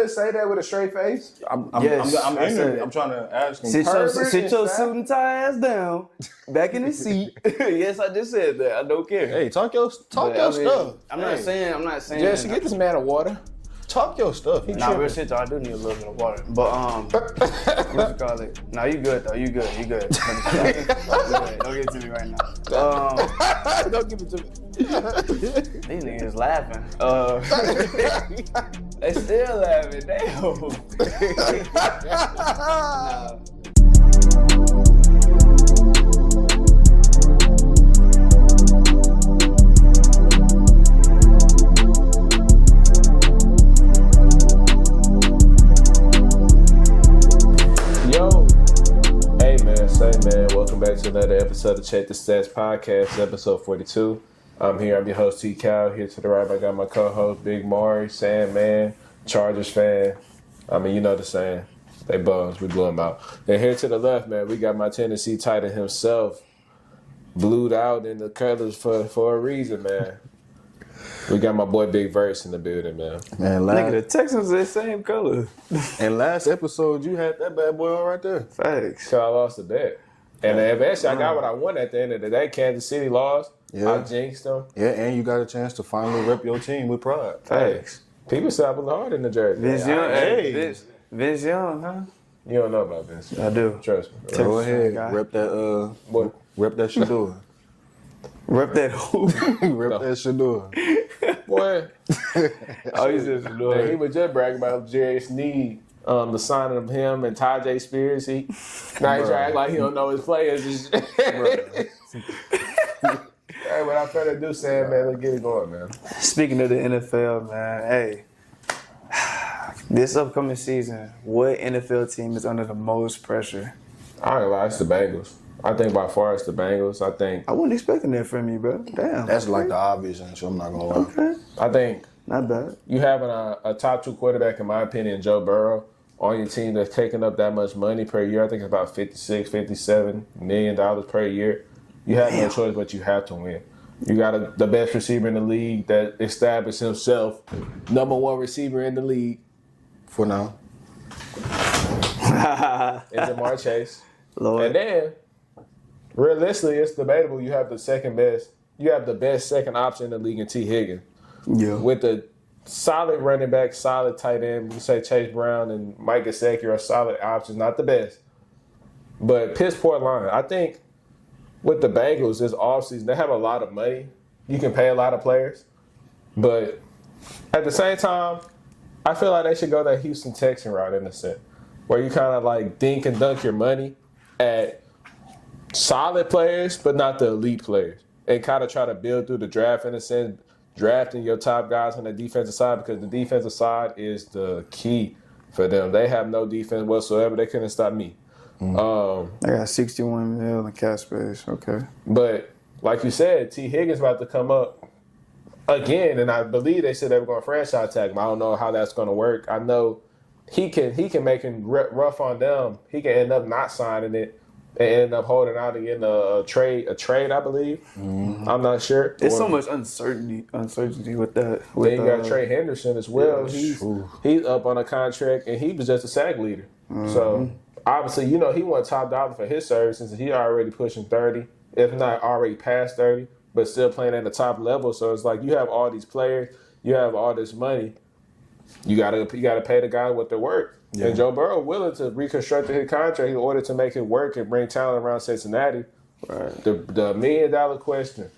say that with a straight face? I'm trying to ask him. Sit your suit and tie ass down, back in the seat. Yes, I just said that. I don't care. Hey, talk your stuff. I'm not saying. Jesse, get this man a water. Talk your stuff. Nah, real shit, I do need a little bit of water. But what you call it? Nah, you good though. You good. Don't get it to me right now. Don't give it to me. These niggas laughing. They still laughing. Damn. Welcome back to another episode of Check the Stats Podcast, episode 42. I'm here. I'm your host, T. Cal. Here to the right, I got my co-host, Big Omari, Sandman, Chargers fan. I mean, you know the saying. They bums. We blew them out. And here to the left, man, we got my Tennessee Titan himself, blued out in the colors for a reason, man. We got my boy Big Versea in the building, man. Nigga, the Texans are the same color. And last episode, you had that bad boy on right there. Facts. So I lost the bet. And eventually, I got what I wanted at the end of the day. Kansas City lost. Yeah. I jinxed them. Yeah, and you got a chance to finally rep your team with pride. Facts. People stopping hard in the jersey. Vince Young, huh? You don't know about Vince. I do. Trust me. Go ahead. Rep that, rep that Shador. Rep that who? Rep that Shador. Boy. Oh, he said Shador. He was just bragging about Jerry Sneed. The signing of him and Tajay Spears. Now he's trying to act like he don't know his players. Hey, without further ado, Sam, man, let's get it going, man. Speaking of the NFL, man, hey, this upcoming season, what NFL team is under the most pressure? I ain't gonna lie, it's the Bengals. I think by far it's the Bengals. I wasn't expecting that from you, bro. Damn. That's like the obvious answer. I'm not gonna lie. Okay. I think not bad. You having a top two quarterback, in my opinion, Joe Burrow, on your team that's taking up that much money per year. I think it's about $56, $57 million per year. You have no choice, but you have to win. You got the best receiver in the league that established himself, number one receiver in the league for now. It's Jamar Chase. Lord. And then, realistically, it's debatable. You have the second best. You have the best second option in the league in T. Higgins. Yeah. With the solid running back, solid tight end. You say Chase Brown and Mike Gesicki are solid options, not the best. But piss poor line. I think with the Bengals this offseason, they have a lot of money. You can pay a lot of players. But at the same time, I feel like they should go that Houston Texan route in a sense, where you kind of like dink and dunk your money at solid players, but not the elite players, and kind of try to build through the draft in a sense, drafting your top guys on the defensive side, because the defensive side is the key for them. They have no defense whatsoever. They couldn't stop me. I got 61 mil in cap space. Okay. But like you said, T. Higgins about to come up again, and I believe they said they were going to franchise tag him. I don't know how that's going to work. I know he can make him rough on them. He can end up not signing it and end up holding out again a trade, I believe. Mm-hmm. I'm not sure. There's so much uncertainty with that. Then you got Trey Henderson as well. Yeah, he's up on a contract, and he was just a sack leader. Mm-hmm. So obviously, he won top dollar for his services, and he already pushing 30, if not already past 30, but still playing at the top level. So it's like you have all these players, you have all this money. You gotta pay the guy what they're worth. Yeah. And Joe Burrow willing to reconstruct his contract in order to make it work and bring talent around Cincinnati. Right. The $1 billion question.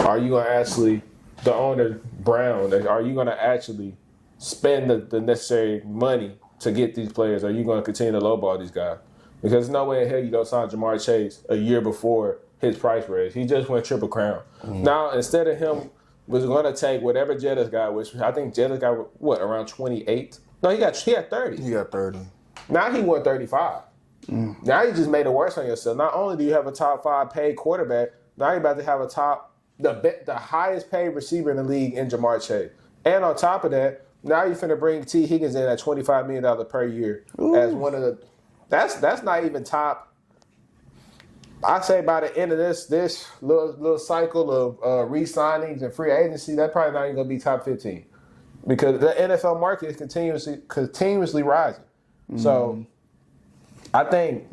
Are you gonna actually, the owner Brown, are you gonna actually spend the necessary money to get these players? Or are you gonna continue to lowball these guys? Because there's no way in hell you don't sign Jamar Chase a year before his price raise. He just went Triple Crown. Mm-hmm. Now instead of him was going to take whatever Jettas got, which I think Jettas got, around 28? No, he had 30. He got 30. Now he won 35. Now you just made it worse on yourself. Not only do you have a top 5 paid quarterback, now you're about to have the highest paid receiver in the league in Jamar Chase. And on top of that, now you're finna bring T. Higgins in at $25 million per year as one of the. That's not even top. I say by the end of this little cycle of re-signings and free agency, that's probably not even gonna be top 15. because the NFL market is continuously rising. So I think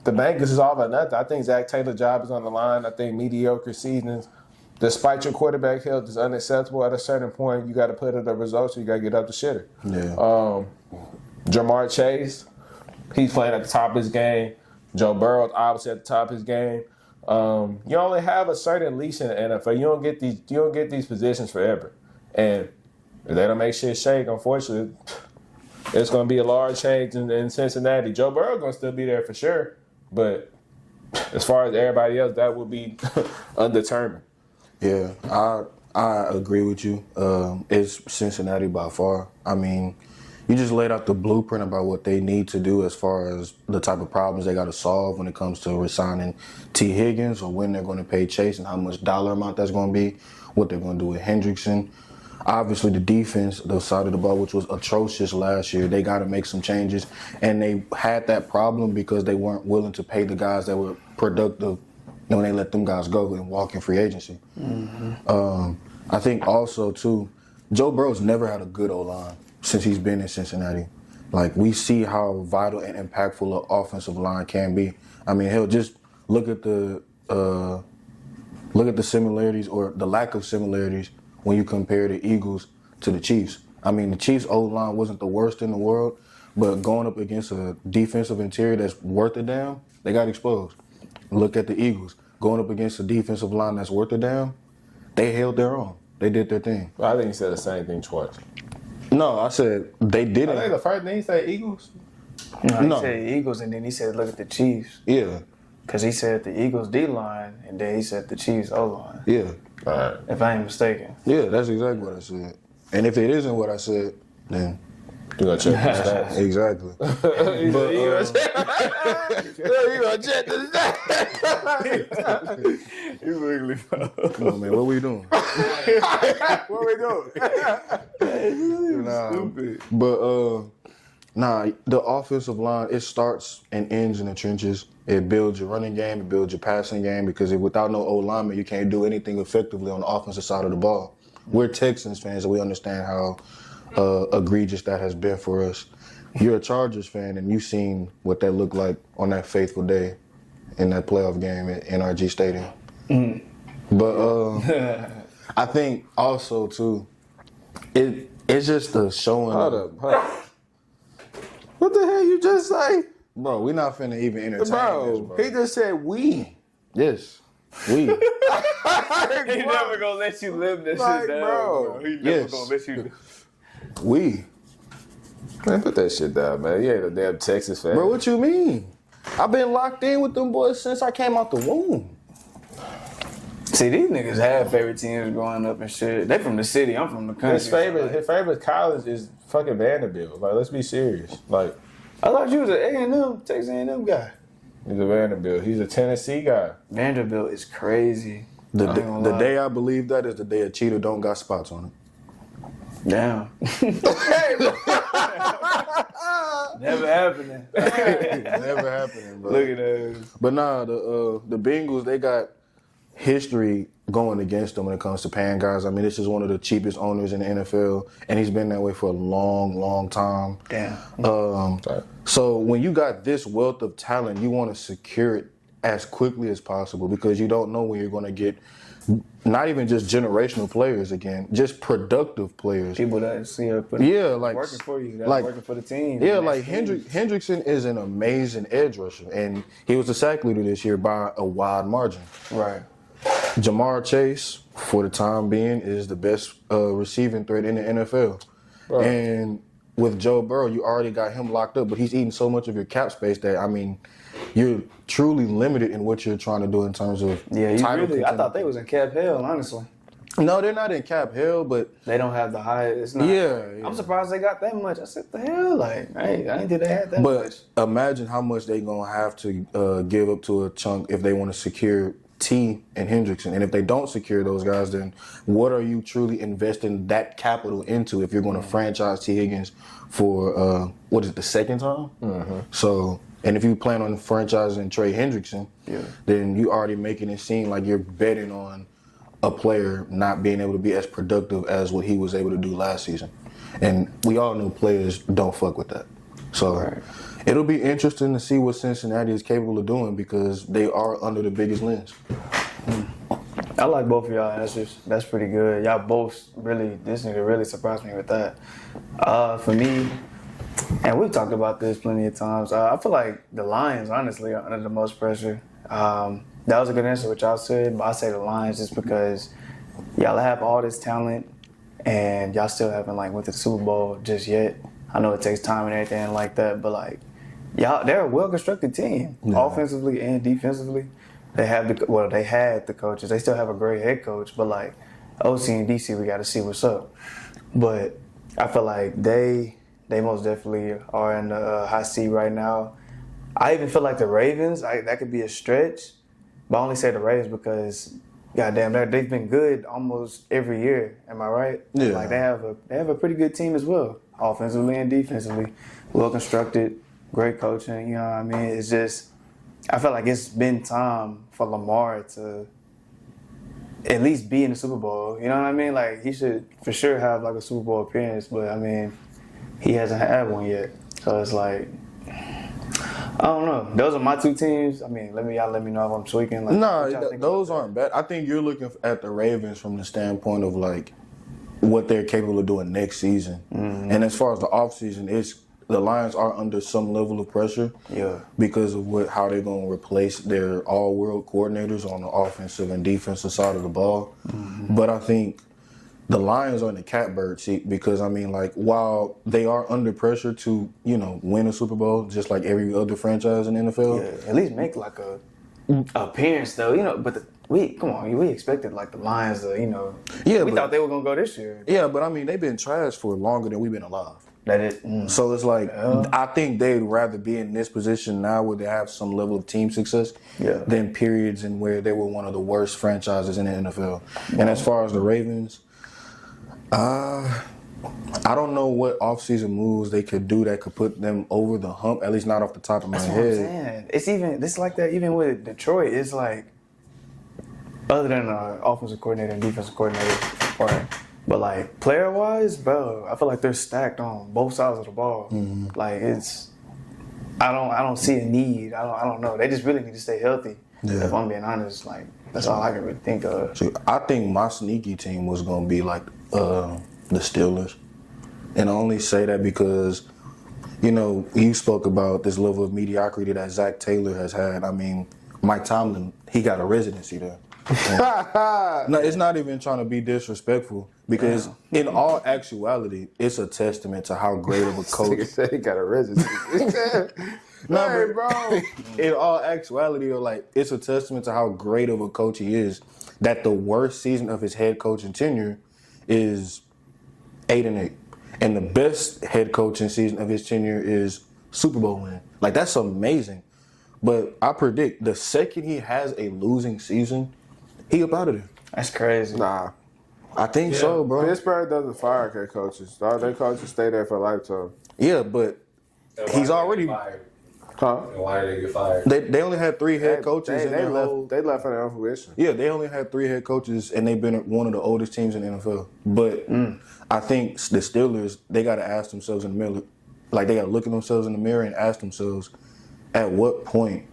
the Bengals is all or nothing. I think Zach Taylor's job is on the line. I think mediocre seasons, despite your quarterback health, is unacceptable. At a certain point, you got to put in the results. You got to get up the shitter. Yeah. Jamar Chase, he's playing at the top of his game. Joe Burrow's obviously at the top of his game. You only have a certain leash in the NFL. You don't get these positions forever. And if they don't make shit shake, unfortunately, it's going to be a large change in Cincinnati. Joe Burrow's going to still be there for sure. But as far as everybody else, that will be undetermined. Yeah, I agree with you. It's Cincinnati by far. I mean, you just laid out the blueprint about what they need to do as far as the type of problems they got to solve when it comes to resigning T. Higgins or when they're going to pay Chase and how much dollar amount that's going to be, what they're going to do with Hendrickson. Obviously, the defense, the side of the ball, which was atrocious last year, they got to make some changes. And they had that problem because they weren't willing to pay the guys that were productive when they let them guys go and walk in free agency. I think also, too, Joe Burrow's never had a good O-line since he's been in Cincinnati. Like, we see how vital and impactful an offensive line can be. I mean, hell, just look at the similarities or the lack of similarities when you compare the Eagles to the Chiefs. I mean, the Chiefs' O-line wasn't the worst in the world, but going up against a defensive interior that's worth a damn, they got exposed. Look at the Eagles. Going up against a defensive line that's worth a damn, they held their own. They did their thing. Well, I think you said the same thing twice. No, I said they didn't. I think the first thing he said Eagles. No, he said Eagles, and then he said look at the Chiefs. Yeah. Because he said the Eagles D-line, and then he said the Chiefs O-line. Yeah. All right. If I ain't mistaken. Yeah, that's exactly what I said. And if it isn't what I said, then You gonna check the stats. exactly. You gonna check the stats. You really Come on, man, what we doing? What we doing? Stupid. But the offensive line, it starts and ends in the trenches. It builds your running game, it builds your passing game, because without no O-lineman, you can't do anything effectively on the offensive side of the ball. We're Texans fans, and we understand how egregious that has been for us. You're a Chargers fan, and you've seen what that looked like on that faithful day in that playoff game at NRG Stadium. But I think also, too, it's just the showing. Hold up. What the hell you just say? Bro, we're not finna even entertain this, Bro, bro. he just said we. Yes, we. He never gonna let you live this Like, shit down, bro. He never Yes. gonna let you. We. Man, put that shit down, man. You ain't a damn Texas fan. Bro, what you mean? I've been locked in with them boys since I came out the womb. See, these niggas had favorite teams growing up and shit. They from the city. I'm from the country. His favorite college is fucking Vanderbilt. Like, let's be serious. Like, I thought you was an A&M, Texas A&M guy. he's a Vanderbilt. He's a Tennessee guy. Vanderbilt is crazy. The I ain't gonna lie. day I believe that is the day a cheetah don't got spots on it. Damn. Never happening. Never happening, bro. Look at that. But nah, the Bengals, they got history going against them when it comes to paying guys. I mean, this is one of the cheapest owners in the NFL, and he's been that way for a long, long time. Damn. So when you got this wealth of talent, you want to secure it as quickly as possible, because you don't know when you're going to get not even just generational players again, just productive players. People that see her like working for you, that's like working for the team. Yeah, like Hendrickson is an amazing edge rusher, and he was the sack leader this year by a wide margin. Right. Jamar Chase, for the time being, is the best receiving threat in the NFL. Right. And with Joe Burrow, you already got him locked up, but he's eating so much of your cap space that, I mean, you're truly limited in what you're trying to do in terms of title contender. I thought they was in cap hell, honestly. No, they're not in cap hell, but They don't have the highest. It's not, yeah. I'm surprised they got that much. I said, the hell? Like, hey, I didn't think they had that much. But imagine how much they gonna have to give up to a chunk if they want to secure T and Hendrickson. And if they don't secure those guys, then what are you truly investing that capital into if you're going to franchise T. Higgins for, the second time? Mm-hmm. So, and if you plan on franchising Trey Hendrickson, then you already making it seem like you're betting on a player not being able to be as productive as what he was able to do last season. And we all know players don't fuck with that. So it'll be interesting to see what Cincinnati is capable of doing because they are under the biggest lens. I like both of y'all answers. That's pretty good. Y'all both this nigga really surprised me with that. For me, and we've talked about this plenty of times, I feel like the Lions, honestly, are under the most pressure. That was a good answer what y'all said, but I say the Lions just because y'all have all this talent and y'all still haven't went to the Super Bowl just yet. I know it takes time and everything like that, but they're a well-constructed team, offensively and defensively. They had the coaches. They still have a great head coach, but OC and DC, we got to see what's up. But I feel like they most definitely are in the hot seat right now. I even feel like the Ravens, that could be a stretch, but I only say the Ravens because, goddamn, they've been good almost every year. Am I right? Yeah. They have a pretty good team as well, offensively and defensively, well constructed, great coaching. You know what I mean? It's just, I feel like it's been time for Lamar to at least be in the Super Bowl. You know what I mean? He should for sure have a Super Bowl appearance, but I mean, he hasn't had one yet. So it's I don't know. Those are my two teams. I mean, let me know if I'm tweaking. Those aren't bad. I think you're looking at the Ravens from the standpoint of what they're capable of doing next season. Mm-hmm. And as far as the offseason, the Lions are under some level of pressure because of how they're going to replace their all-world coordinators on the offensive and defensive side of the ball. Mm-hmm. But I think the Lions are in the catbird seat because, I mean, while they are under pressure to, win a Super Bowl, just like every other franchise in the NFL. Yeah, at least make a appearance, though, but we expected the Lions to, we thought they were going to go this year. Yeah, but I mean, they've been trash for longer than we've been alive. That is. So it's I think they'd rather be in this position now where they have some level of team success than periods in where they were one of the worst franchises in the NFL. And as far as the Ravens, I don't know what offseason moves they could do that could put them over the hump, at least not off the top of my head. That's what I'm saying. It's like that even with Detroit. It's other than an offensive coordinator and defensive coordinator, but player-wise, bro, I feel like they're stacked on both sides of the ball. Mm-hmm. I don't see a need. I don't know. They just really need to stay healthy. Yeah. If I'm being honest, that's all I can really think of. See, I think my sneaky team was gonna be the Steelers, and I only say that because, you spoke about this level of mediocrity that Zach Taylor has had. I mean, Mike Tomlin, he got a residency there. No, it's not even trying to be disrespectful because in all actuality, it's a testament to how great of a coach. He got a residency. Hey, bro. In all actuality, though, it's a testament to how great of a coach he is that the worst season of his head coaching tenure is 8-8. And the best head coaching season of his tenure is Super Bowl win. That's amazing. But I predict the second he has a losing season, he up out of there. That's crazy. Nah. I think so, bro. Pittsburgh doesn't fire head coaches. All their coaches stay there for a lifetime. Yeah, but he's already fired. Huh? And why did they get fired? They only had 3 head coaches. They left for their own fruition. Yeah, they only had 3 head coaches, and they've been one of the oldest teams in the NFL. But I think the Steelers, they got to ask themselves in the mirror, they got to look at themselves in the mirror and ask themselves, at what point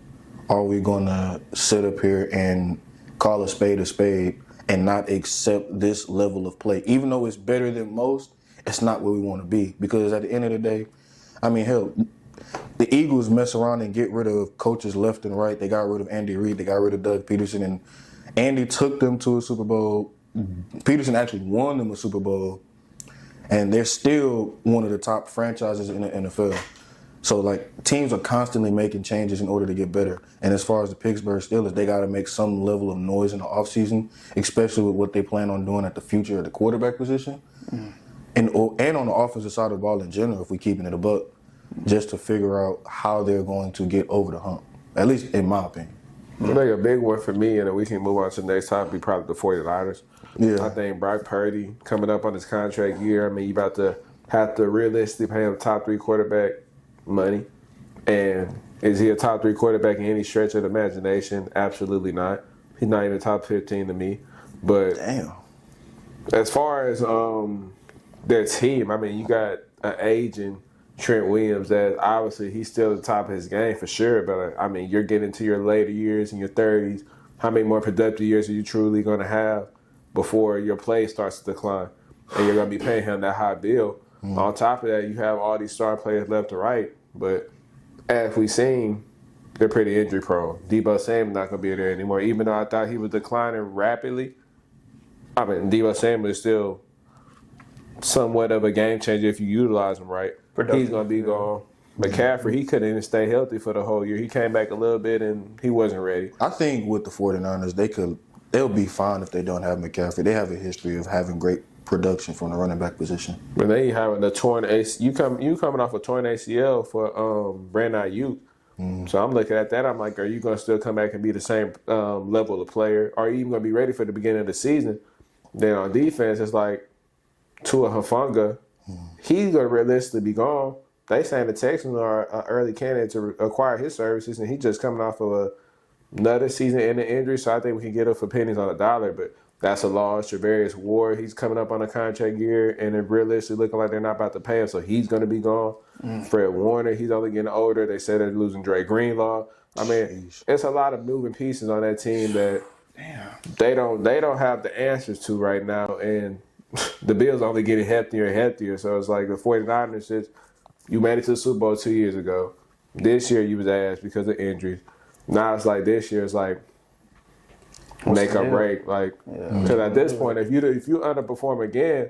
are we going to sit up here and call a spade and not accept this level of play? Even though it's better than most, it's not where we want to be. Because at the end of the day, I mean, hell, the Eagles mess around and get rid of coaches left and right. They got rid of Andy Reid. They got rid of Doug Peterson. And Andy took them to a Super Bowl. Peterson actually won them a Super Bowl. And they're still one of the top franchises in the NFL. So, teams are constantly making changes in order to get better. And as far as the Pittsburgh Steelers, they got to make some level of noise in the offseason, especially with what they plan on doing at the future of the quarterback position. And on the offensive side of the ball in general, if we're keeping it a buck, just to figure out how they're going to get over the hump, at least in my opinion. I think a big one for me, and then we can move on to the next topic, probably the 49ers. Yeah. I think Brock Purdy coming up on his contract year, I mean, you about to have to realistically pay him top 3 quarterback money. And is he a top 3 quarterback in any stretch of the imagination? Absolutely not. He's not even top 15 to me. But damn. As far as their team. I mean, you got an aging Trent Williams that obviously he's still at the top of his game for sure. But I mean, you're getting to your later years in your 30s. How many more productive years are you truly going to have before your play starts to decline? And you're going to be paying him that high bill. On top of that, you have all these star players left to right. But as we've seen, they're pretty injury prone. Debo Samuel's not going to be there anymore. Even though I thought he was declining rapidly, I mean, Debo Samuel is still somewhat of a game changer if you utilize him right. He's going to be gone. McCaffrey, he couldn't even stay healthy for the whole year. He came back a little bit and he wasn't ready. I think with the 49ers, they'll be fine if they don't have McCaffrey. They have a history of having great production from the running back position. But then you having the torn ACL. You coming off a torn ACL for Brandon Ayuk. So I'm looking at that. I'm like, are you going to still come back and be the same level of player? Are you even going to be ready for the beginning of the season? Then on defense, it's like Tua Hufanga. He's going to realistically be gone. They saying the Texans are an early candidate to acquire his services, and he's just coming off of another season-ending injury. So I think we can get him for pennies on a dollar, but that's a loss. Travarius Ward, he's coming up on a contract year, and it realistically looking like they're not about to pay him, so he's going to be gone. Fred Warner, he's only getting older. They said they're losing Dre Greenlaw. I mean, it's a lot of moving pieces on that team that they don't have the answers to right now, and the Bills only getting healthier and healthier. So it's like the 49ers, you made it to the Super Bowl 2 years ago. This year you was ass because of injuries. Now it's like this year it's like make or break. Like, because at this point, if you underperform again,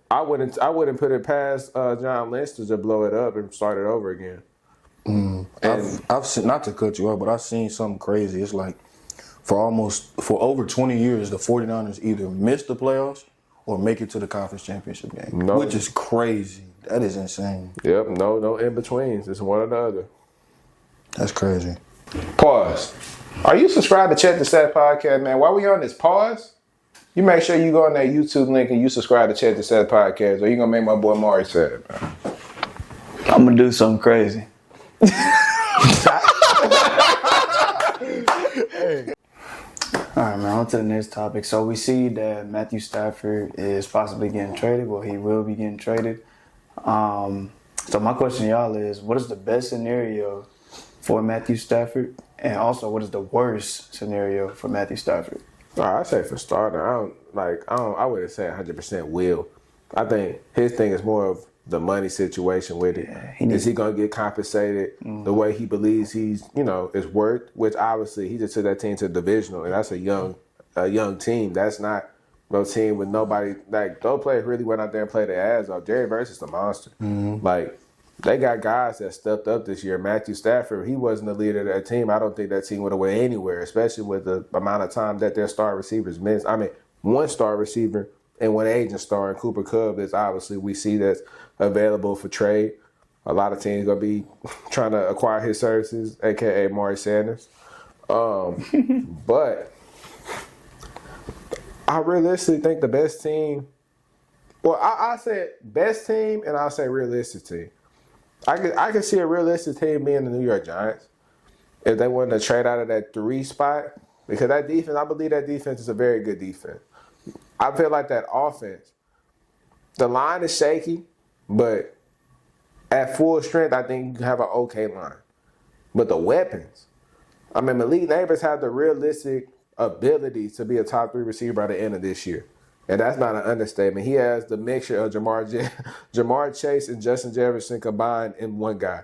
I wouldn't put it past John Lynch to just blow it up and start it over again. I've seen, not to cut you off, but I've seen something crazy. It's like for over 20 years, the 49ers either miss the playoffs or make it to the conference championship game, which is crazy. That is insane. Yep, no in-betweens. It's one or the other. That's crazy. Pause. Are you subscribed to Check the Set podcast, man? While we on this pause, you make sure you go on that YouTube link and you subscribe to Check the Set podcast, or you gonna make my boy Omari sad, man. I'm gonna do something crazy. All right, man, on to the next topic. So we see that Matthew Stafford is possibly getting traded. Well, he will be getting traded. So my question to y'all is, what is the best scenario for Matthew Stafford? And also, what is the worst scenario for Matthew Stafford? I say for starter, I wouldn't say 100% will. I think his thing is more of the money situation with it. Is he going to get compensated the way he believes he's, is worth? Which obviously he just took that team to the divisional, and that's a young team. That's not no team with nobody. Like, those players really went out there and played their ass off. Jerry Versea is the monster. Like, they got guys that stepped up this year. Matthew Stafford, he wasn't the leader of that team. I don't think that team would have went anywhere, especially with the amount of time that their star receivers missed. I mean, one star receiver and one agent star in Cooper Kupp is obviously we see that's available for trade. A lot of teams going to be trying to acquire his services, a.k.a. Omari Sanders. But I realistically think the best team, well, I said best team and I'll say realistic team. I could see a realistic team being the New York Giants if they wanted to trade out of that 3 spot, because that defense, I believe that defense is a very good defense. I feel like that offense, the line is shaky, but at full strength, I think you can have an okay line. But the weapons, I mean, Malik Neighbors have the realistic ability to be a top 3 receiver by the end of this year. And that's not an understatement. He has the mixture of Jamar Chase and Justin Jefferson combined in one guy.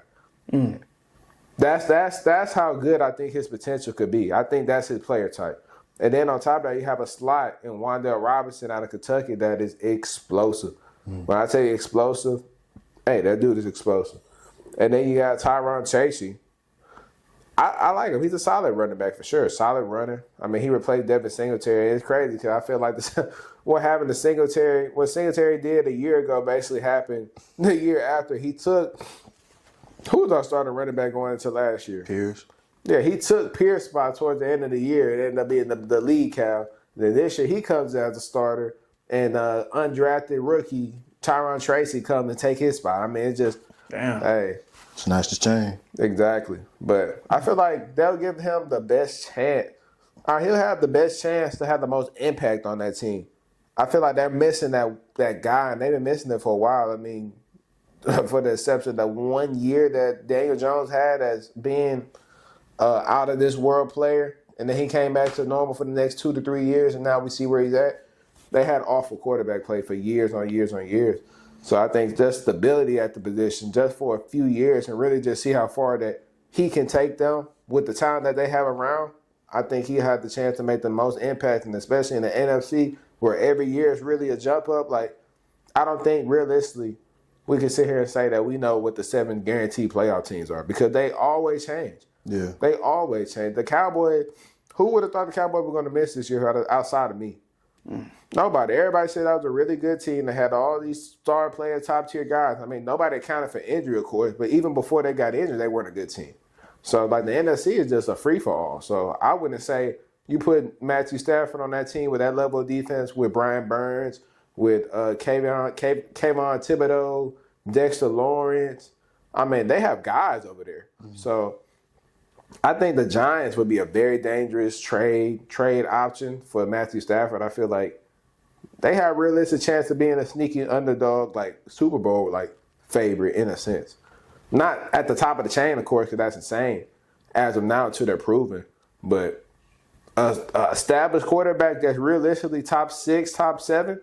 That's how good I think his potential could be. I think that's his player type. And then on top of that, you have a slot in Wan'Dale Robinson out of Kentucky that is explosive. When I tell you explosive, hey, that dude is explosive. And then you got Tyron Chasey. I like him. He's a solid running back for sure. Solid runner. I mean, he replaced Devin Singletary. It's crazy because I feel like what Singletary did a year ago basically happened the year after. He took, who was our starting running back going into last year? Pierce. Yeah, he took Pierce's spot towards the end of the year. It ended up being the lead cow. Then this year he comes as a starter, and undrafted rookie Tyron Tracy comes to take his spot. I mean, it's just, hey. Snatch the chain. Exactly. But I feel like they'll give him the best chance. Or he'll have the best chance to have the most impact on that team. I feel like they're missing that guy, and they've been missing it for a while. I mean, for the exception of the 1 year that Daniel Jones had as being out of this world player, and then he came back to normal for the next 2 to 3 years, and now we see where he's at. They had awful quarterback play for years on years on years. So I think just stability at the position, just for a few years, and really just see how far that he can take them with the time that they have around. I think he had the chance to make the most impact, and especially in the NFC, where every year is really a jump up. Like, I don't think realistically we can sit here and say that we know what the 7 guaranteed playoff teams are, because they always change. Yeah. They always change. The Cowboys, who would have thought the Cowboys were going to miss this year outside of me? Nobody. Everybody said that was a really good team that had all these star players, top tier guys. I mean, nobody accounted for injury, of course, but even before they got injured, they weren't a good team. So, like, the NFC is just a free-for-all. So, I wouldn't say you put Matthew Stafford on that team with that level of defense, with Brian Burns, with Kayvon Thibodeau, Dexter Lawrence. I mean, they have guys over there. So, I think the Giants would be a very dangerous trade option for Matthew Stafford. I feel like they have a realistic chance of being a sneaky underdog, like Super Bowl, like favorite in a sense. Not at the top of the chain, of course, because that's insane. As of now, until they're proven. But a established quarterback that's realistically top 6, top 7,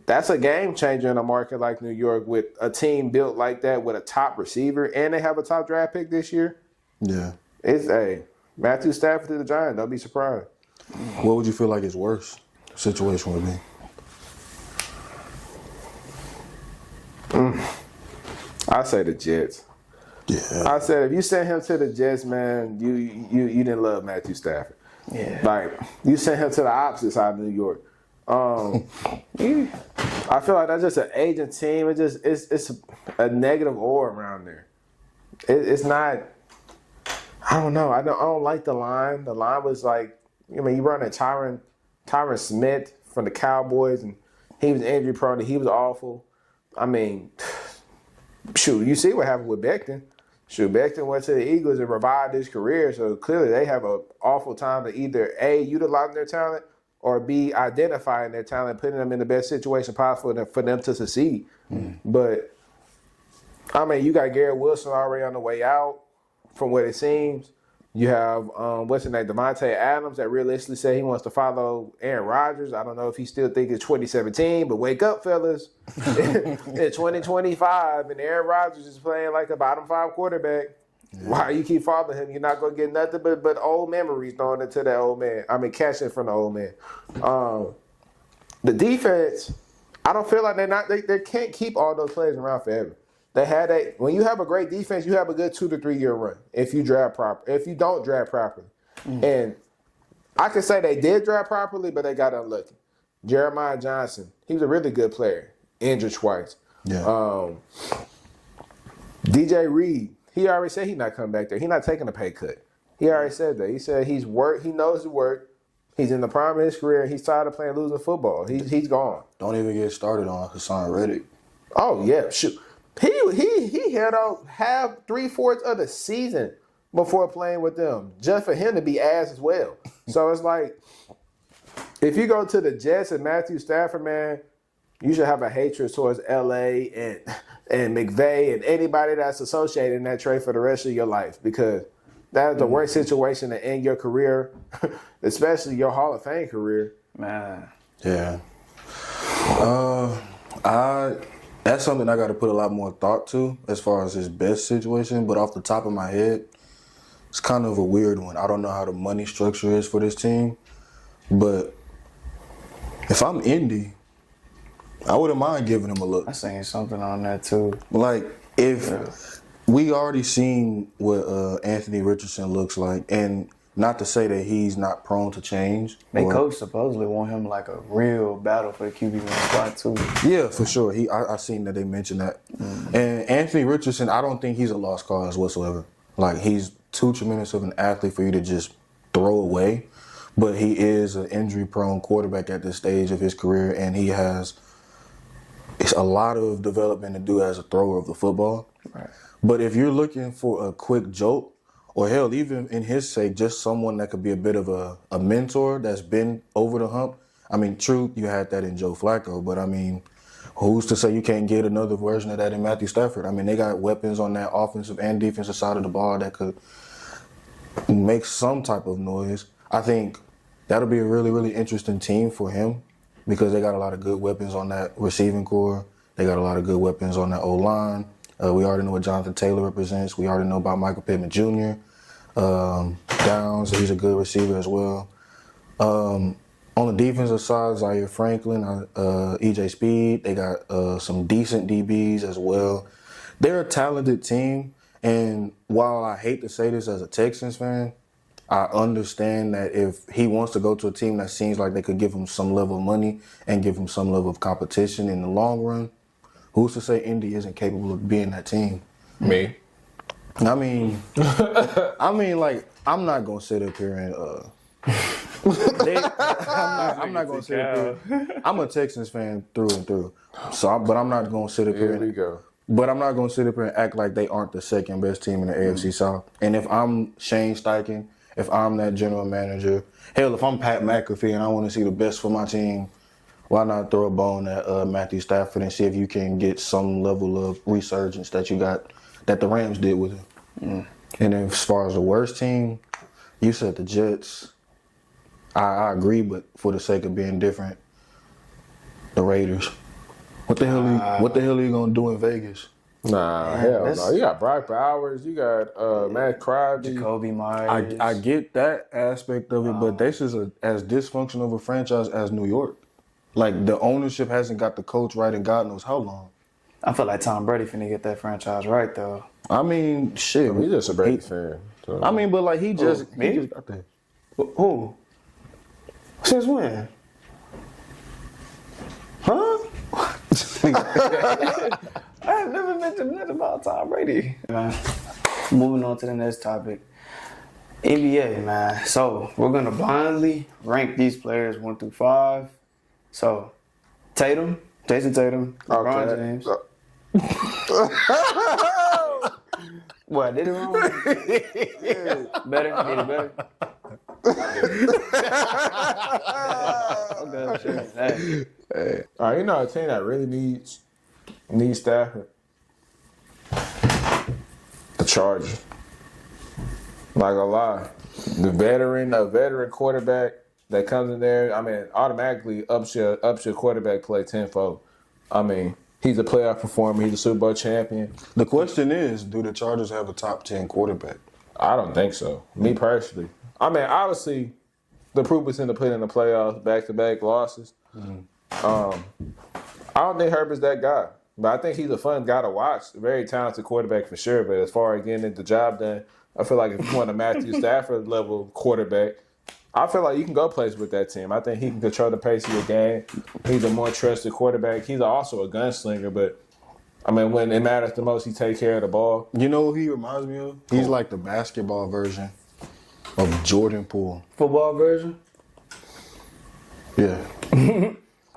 that's a game changer in a market like New York, with a team built like that with a top receiver, and they have a top draft pick this year. Yeah. It's Matthew Stafford to the Giants. Don't be surprised. What would you feel like his worst situation would be? I say the Jets. Yeah. I said if you sent him to the Jets, man, you didn't love Matthew Stafford. Yeah. Like, you sent him to the opposite side of New York. I feel like that's just an aging team. It's a negative aura around there. It's not. I don't know. I don't like the line. The line was like, I mean, you run at Tyron Smith from the Cowboys, and he was injury prone. He was awful. I mean, shoot, you see what happened with Becton. Shoot, Becton went to the Eagles and revived his career. So clearly they have an awful time to either A, utilizing their talent, or B, identifying their talent, putting them in the best situation possible for them to succeed. But, I mean, you got Garrett Wilson already on the way out, from what it seems. You have, what's his name, Devontae Adams, that realistically said he wants to follow Aaron Rodgers. I don't know if he still thinks it's 2017, but wake up, fellas. It's 2025, and Aaron Rodgers is playing like a bottom 5 quarterback. Yeah. Why you keep following him? You're not going to get nothing but old memories thrown into that old man. I mean, catching from the old man. The defense, I don't feel like they can't keep all those players around forever. When you have a great defense, you have a good 2 to 3 year run if you don't draft properly. And I can say they did draft properly, but they got unlucky. Jeremiah Johnson, he was a really good player, injured twice. Yeah. DJ Reed, he already said he's not coming back there. He's not taking a pay cut. He already said that. He said he knows his work. He's in the prime of his career. He's tired of playing losing football. He's gone. Don't even get started on Hassan Reddick. Oh yeah, shoot. He held out half 3/4 of the season before playing with them, just for him to be ass as well. So it's like, if you go to the Jets and Matthew Stafford, man, you should have a hatred towards LA and McVay and anybody that's associated in that trade for the rest of your life, because that's the worst situation to end your career, especially your Hall of Fame career. Man. Yeah. That's something I got to put a lot more thought to as far as his best situation. But off the top of my head, it's kind of a weird one. I don't know how the money structure is for this team. But if I'm Indy, I wouldn't mind giving him a look. I'm saying something on that too. Like, if we already seen what Anthony Richardson looks like, and not to say that he's not prone to change. Coach supposedly want him like a real battle for the QB1 spot too. Yeah, for sure. I seen that they mentioned that. And Anthony Richardson, I don't think he's a lost cause whatsoever. Like, he's too tremendous of an athlete for you to just throw away. But he is an injury-prone quarterback at this stage of his career, and he has a lot of development to do as a thrower of the football. Right. But if you're looking for a quick jolt, or hell, even in his sake, just someone that could be a bit of a mentor that's been over the hump, I mean, true, you had that in Joe Flacco, but I mean, who's to say you can't get another version of that in Matthew Stafford? I mean, they got weapons on that offensive and defensive side of the ball that could make some type of noise. I think that'll be a really, really interesting team for him because they got a lot of good weapons on that receiving core. They got a lot of good weapons on that O-line. We already know what Jonathan Taylor represents. We already know about Michael Pittman Jr. Downs, he's a good receiver as well. On the defensive side, Zaire Franklin, EJ Speed, they got some decent DBs as well. They're a talented team, and while I hate to say this as a Texans fan, I understand that if he wants to go to a team that seems like they could give him some level of money and give him some level of competition in the long run, who's to say Indy isn't capable of being that team? Me. I mean, like, I'm not gonna sit up here and I'm not gonna sit up here. I'm a Texans fan through and through, but I'm not gonna sit up here. Here we go. But I'm not gonna sit up here and act like they aren't the second best team in the AFC South. And if I'm Shane Steichen, if I'm that general manager, hell, if I'm Pat McAfee and I want to see the best for my team, why not throw a bone at Matthew Stafford and see if you can get some level of resurgence that you got, that the Rams did with him. And then as far as the worst team, you said the Jets. I agree, but for the sake of being different, the Raiders. What the hell are you gonna do in Vegas? Nah, hell no. You got Brock Bowers. You got Matt Crosby. Jacoby Myers. I get that aspect of it, but this is as dysfunctional of a franchise as New York. Like, the ownership hasn't got the coach right in God knows how long. I feel like Tom Brady finna get that franchise right, though. I mean, shit. He's just a Brady fan. So. I mean, but like he just got there. Who? Since when? Huh? I have never mentioned nothing about Tom Brady. Man. Moving on to the next topic. NBA, man. So, we're going to blindly rank these players 1 through 5. So, Tatum, Jayson Tatum, LeBron James. What, I did it wrong? Better? Did it better? Okay, sure. Hey. All right, you know a team that really needs Stafford? The Chargers. Not gonna lie. A veteran quarterback that comes in there, I mean, automatically ups your quarterback play tenfold. I mean, he's a playoff performer. He's a Super Bowl champion. The question is, do the Chargers have a top 10 quarterback? I don't think so. Me personally. I mean, obviously, the proof is in the pudding in the playoffs, back-to-back losses. I don't think Herbert's that guy. But I think he's a fun guy to watch. A very talented quarterback for sure. But as far as getting the job done, I feel like if you want a Matthew Stafford level quarterback, I feel like you can go places with that team. I think he can control the pace of your game. He's a more trusted quarterback. He's also a gunslinger, but I mean, when it matters the most, he takes care of the ball. You know who he reminds me of? He's like the basketball version of Jordan Poole. Football version? Yeah.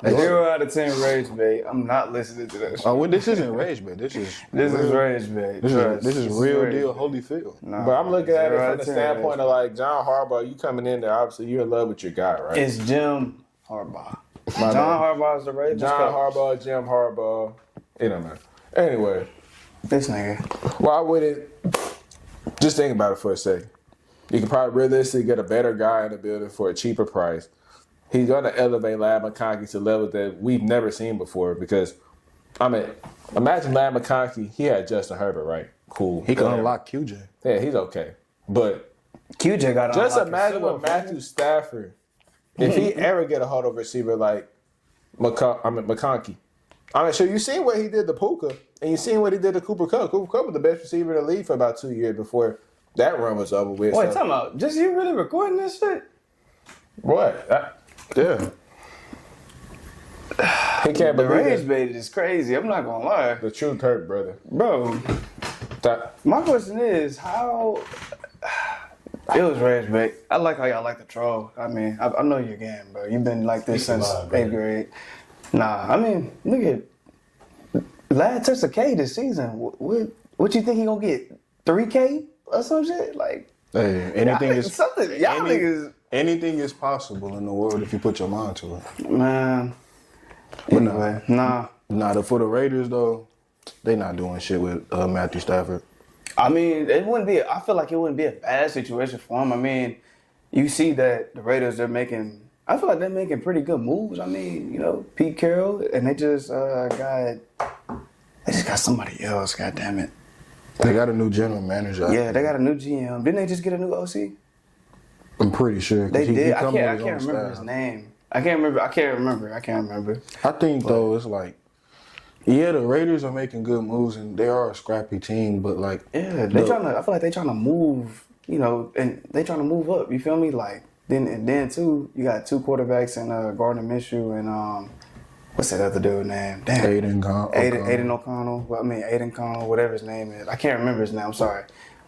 0 out of 10 rage bait. I'm not listening to that shit. Oh, well, this isn't rage bait. This is rage bait. This is real rage deal bait. Holyfield. Nah, But I'm looking at it 0 out from the of 10 standpoint of like John Harbaugh, you coming in there, obviously you're in love with your guy, right? It's Jim Harbaugh. John Harbaugh's the Ravens John coach. Harbaugh, Jim Harbaugh. It don't matter. Anyway, This nigga. why would it? Just think about it for a second. You can probably realistically get a better guy in the building for a cheaper price. He's going to elevate Lab McConkey to levels that we've never seen before because, I mean, imagine Lab McConkey, he had Justin Herbert, right? Cool. He can unlock QJ. Yeah, he's okay. But QJ got just imagine with Matthew Stafford, if he ever get a hold of a receiver like McConkey. I mean, sure, you seen what he did to Puka, and you seen what he did to Cooper Kupp. Cooper Kupp was the best receiver in the league for about 2 years before that run was over with. Wait, time out. Just you really recording this shit? What? Yeah. He can't The believe rage it. bait is crazy. I'm not gonna lie. The truth hurt, brother. Bro, my question is, how... It was rage bait. I like how y'all like to troll. I mean, I know your game, bro. You've been like this since 8th grade. Nah, I mean, look at... Lad touched a K this season. What you think he gonna get? 3K or some shit? Like... Hey, anything is something. Y'all niggas, anything is possible in the world if you put your mind to it. man. But Anyway, nah. For the Raiders though, they not doing shit with Matthew Stafford. I mean, it wouldn't be. I feel like it wouldn't be a bad situation for him. I mean, you see that the Raiders they're making. I feel like they're making pretty good moves. I mean, you know, Pete Carroll, and they just got somebody else. God damn it. They got a new general manager. Yeah, they got a new GM. Didn't they just get a new OC? I'm pretty sure. They did. I come can't. on I his can't own remember staff. his name. I can't remember. I think though it's like, yeah, the Raiders are making good moves and they are a scrappy team, but like, Yeah, I feel like they trying to move. You know, and they trying to move up. You feel me? Like then too, you got two quarterbacks in Gardner Minshew and what's that other dude name? Damn. Aiden O'Connell. Well, I mean Aiden O'Connell, whatever his name is. I can't remember his name. I'm sorry,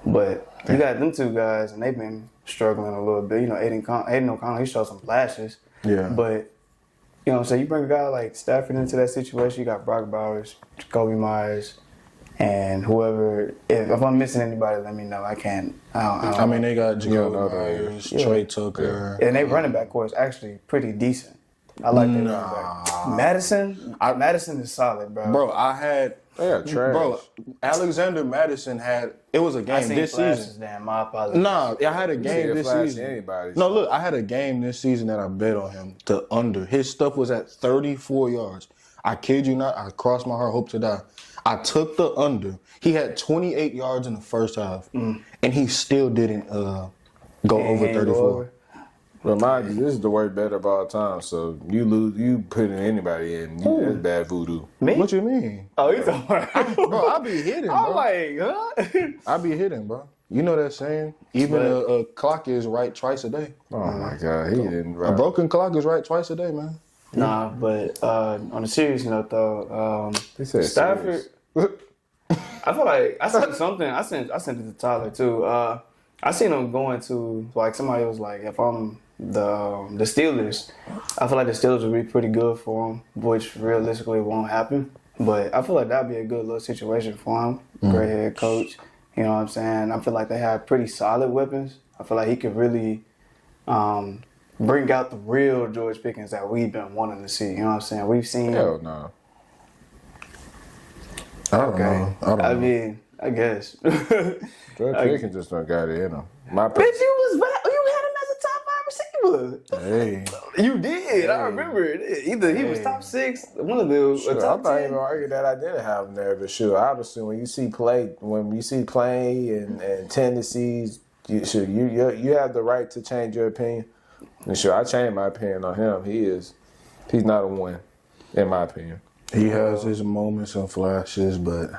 but you got them two guys, and they've been struggling a little bit. You know, Aiden O'Connell, he showed some flashes. Yeah. But you know what I'm saying? You bring a guy like Stafford into that situation, you got Brock Bowers, Jacoby Myers, and whoever. If I'm missing anybody, let me know. I can't. I mean, they got Jacoby know Myers, Yeah. Trey Tucker. And they running back core is actually pretty decent. I like their running back. Madison is solid, bro. Bro, I had. They are trash. Bro, Alexander Madison had. It was a I game seen this flashes, season. damn. My apologies. Nah, I had a See game the this flash season. anybody. No, look, I had a game this season that I bet on him to under. His stuff was at 34 yards. I kid you not. I crossed my heart, hope to die. I took the under. He had 28 yards in the first half, and he still didn't go over Ain't go 34. over. But mind you, this is the worst bet of all time. So you lose, you putting anybody in, that's bad voodoo. Me? What you mean? Oh, you talking about? Bro, I be hitting, I'm bro. like, huh? I be hitting, bro. You know that saying? Even a clock is right twice a day. Oh my God, he didn't. A broken clock is right twice a day, man. Nah, but on a serious note though, He said Stafford. I feel like I sent something. I sent it to Tyler too. I seen him going to like somebody was like, if I'm the Steelers, I feel like the Steelers would be pretty good for him, which realistically won't happen. But I feel like that'd be a good little situation for him. Great head coach. You know what I'm saying? I feel like they have pretty solid weapons. I feel like he could really bring out the real George Pickens that we've been wanting to see. You know what I'm saying? We've seen. Hell no. I don't know. I mean, I guess. George Pickens just don't got it in him. My Bitch, you had him as a top 5 receiver. hey, You did. I remember it. Either he was top 6, one of those, or sure, top I'm not 10. even arguing that I didn't have him there, but sure, obviously when you see play and tendencies, you have the right to change your opinion. And sure, I changed my opinion on him. He's not a one, in my opinion. He has his moments and flashes, but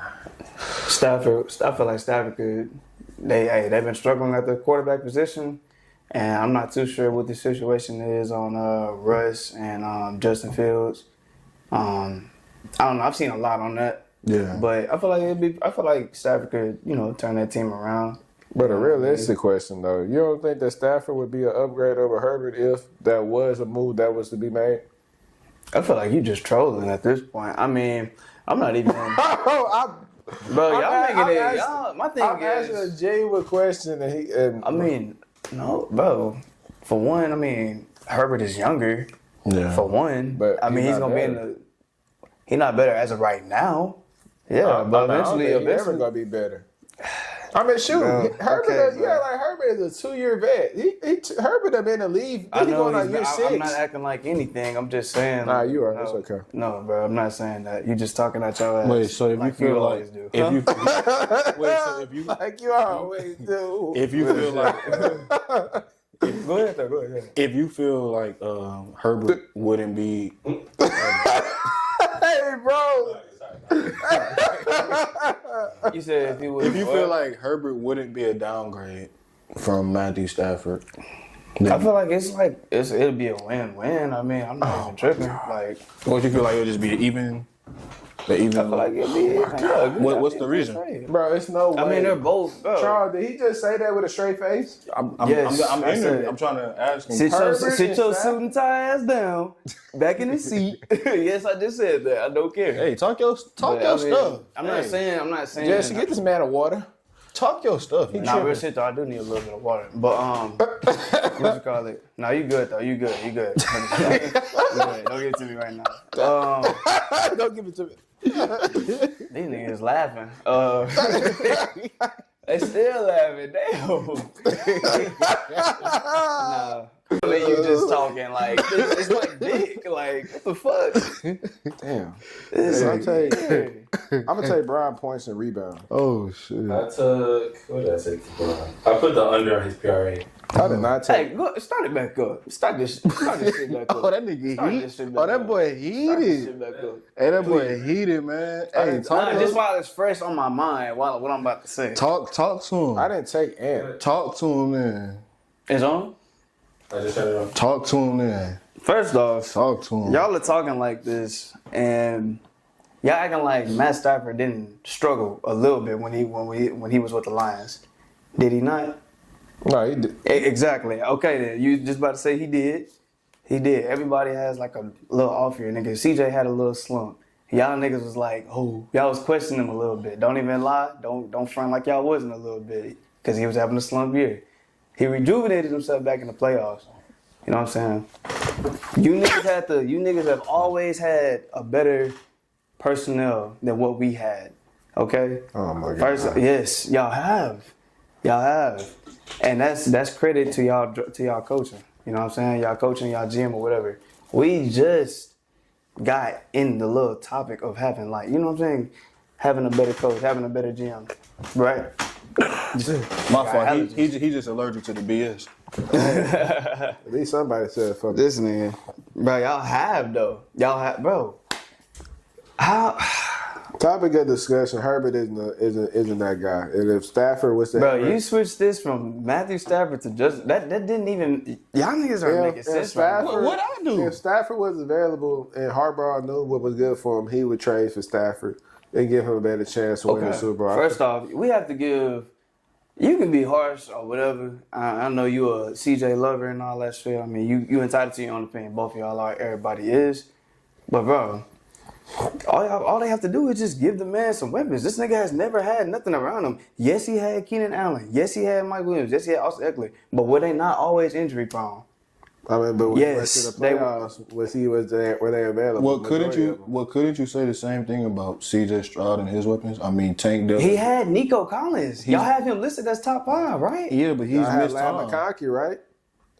Stafford, I feel like Stafford could. They've been struggling at the quarterback position, and I'm not too sure what the situation is on Russ and Justin Fields. I don't know. I've seen a lot on that. yeah. But I feel like Stafford could, turn that team around. But a realistic question though, you don't think that Stafford would be an upgrade over Herbert if that was a move that was to be made? I feel like you just trolling at this point. I mean, I'm not even. Bro, y'all making it. Y'all, my thing I'm asking a genuine question, and I mean, no, bro. For one, I mean, Herbert is younger. Yeah. For one, But I mean, he's he's not gonna be in better. the. He's not better as of right now. Yeah, but eventually, he's never gonna be better. I mean, shoot, Bro, Herbert. okay, Yeah, bro. like Herbert is a 2-year vet. Herbert have been in the league. I Then he know going on year 6. I'm not acting like anything. I'm just saying. Nah, you are. No, It's okay. No, bro, I'm not saying that. You just talking out your ass. Wait, so if you feel like always do. if you wait, so if you Like you always do. if you feel like Go ahead, though. Go ahead. if you feel like Herbert wouldn't be Hey, bro. You said if he was. if you feel like Herbert wouldn't be a downgrade from Matthew Stafford, I feel like it'll be a win-win. I mean, I'm not even tripping. Like, what you feel like it'll just be even? The even. I feel like it'll be. Yeah, What's the reason? Bro, it's no way. I mean, they're both. Bro. Charles, did he just say that with a straight face? I'm Yes, I'm I said it. I'm trying to ask him. Sit Herbert your and suit Stafford? and tie ass down, back in the seat. Yes, I just said that. I don't care. Hey, talk your But, I mean, stuff. I'm not saying. Jesse, get this man a water. Talk your stuff. Nah, real shit though, I do need a little bit of water. But what you call it? Nah, you good though. You good. You good. Don't give it to me right now. Don't give it to me. These niggas laughing. They still laughing. Damn. Nah. Then you just talking like it's like dick. Like what the fuck? Damn. Hey, I'm gonna take Brian points and rebound. Oh shit. I took, what did I take to Brian? I put the under on his PRA. I did not take. Hey, go, start it back up. Start this shit back up. Oh, that nigga Start heat. this shit back Oh, that up. boy Start this heated. shit back up. Hey, that boy heated, man. Hey, Nah, just while it's fresh on my mind, while what I'm about to say. talk to him. I didn't take Ant. Talk to him, then. It's on? I just turned it on. Talk to him, then. First off, Talk to him. y'all are talking like this, and y'all acting like Matt Stafford didn't struggle a little bit when he was with the Lions. Did he not? No, he did. Exactly. Okay, then you just about to say he did. He did. Everybody has like a little off here, nigga. CJ had a little slump. Y'all niggas was like, oh, y'all was questioning him a little bit. Don't even lie. Don't front like y'all wasn't a little bit, because he was having a slump year. He rejuvenated himself back in the playoffs. You know what I'm saying? You niggas have always had a better personnel than what we had. Okay? Oh my God. Yes, y'all have. And that's credit to y'all coaching. You know what I'm saying? Y'all coaching, y'all GM or whatever. We just got in the little topic of having, like, you know what I'm saying? Having a better coach, having a better GM. Right? My fault. He just allergic to the BS. At least somebody said fuck. This nigga. Bro, y'all have though. Y'all have, bro. How, Topic of discussion: Herbert isn't that guy. And if Stafford was to bro? You switched this from Matthew Stafford to just that didn't even. Y'all niggas are making sense. Right now. What I do? If Stafford was available and Harbaugh knew what was good for him, he would trade for Stafford and give him a better chance to win the Super Bowl. First off, we have to give. You can be harsh or whatever. I know you a CJ lover and all that shit. I mean, you entitled to your own opinion. Both of y'all are. Everybody is. But bro, all they have to do is just give the man some weapons. This nigga has never had nothing around him. Yes, he had Keenan Allen. Yes, he had Mike Williams. Yes, he had Austin Eckler. But were they not always injury prone? I mean, but when Yes, he went to the playoffs, were they available? Well, couldn't you say the same thing about CJ Stroud and his weapons? I mean, Tank Dell. He had Nico Collins. Y'all have him listed as top 5, right? Yeah, but he's I had missed Lad time. McConkey, right?